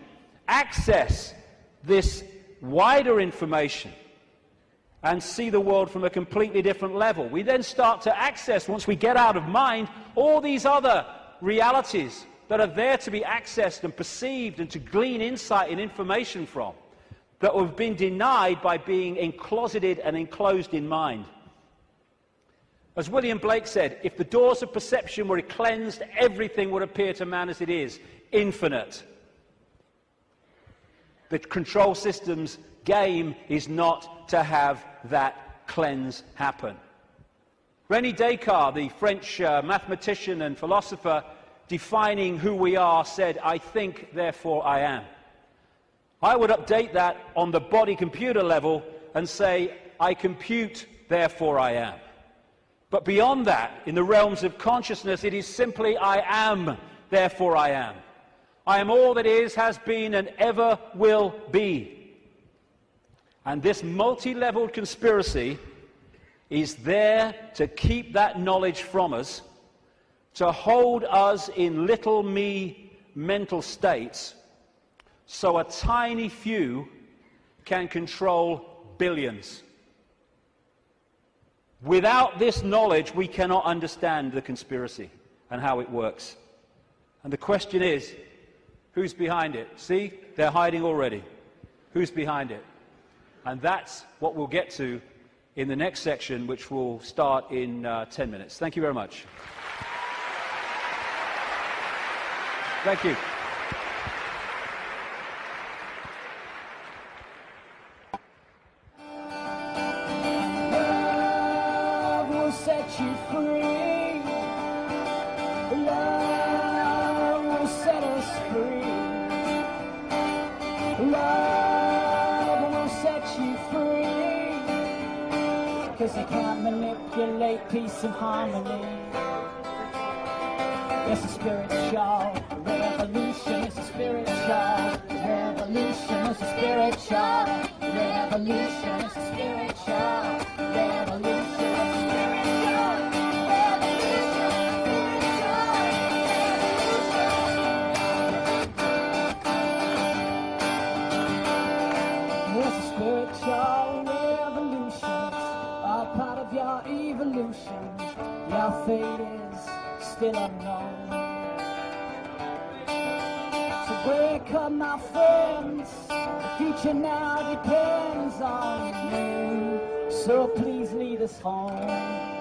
access this wider information and see the world from a completely different level. We then start to access, once we get out of mind, all these other realities that are there to be accessed and perceived and to glean insight and information from, that have been denied by being encloseted and enclosed in mind. As William Blake said, if the doors of perception were cleansed, everything would appear to man as it is, infinite. The control system's game is not to have that cleanse happen. René Descartes, the French mathematician and philosopher, defining who we are, said, "I think, therefore I am." I would update that on the body computer level and say, "I compute, therefore I am." But beyond that, in the realms of consciousness, it is simply I am, therefore I am. I am all that is, has been, and ever will be. And this multi-leveled conspiracy is there to keep that knowledge from us, to hold us in little me mental states, so a tiny few can control billions. Without this knowledge, we cannot understand the conspiracy and how it works. And the question is, who's behind it? See, they're hiding already. Who's behind it? And that's what we'll get to in the next section, which will start in 10 minutes. Thank you very much. Thank you. Cause you can't manipulate peace and harmony. It's a spiritual revolution. It's a spiritual revolution. It's a spiritual revolution. It's a spiritual revolution. It's a spiritual revolution. All part of your evolution. Your fate is still unknown. So wake up, my friends. The future now depends on you. So please lead us home.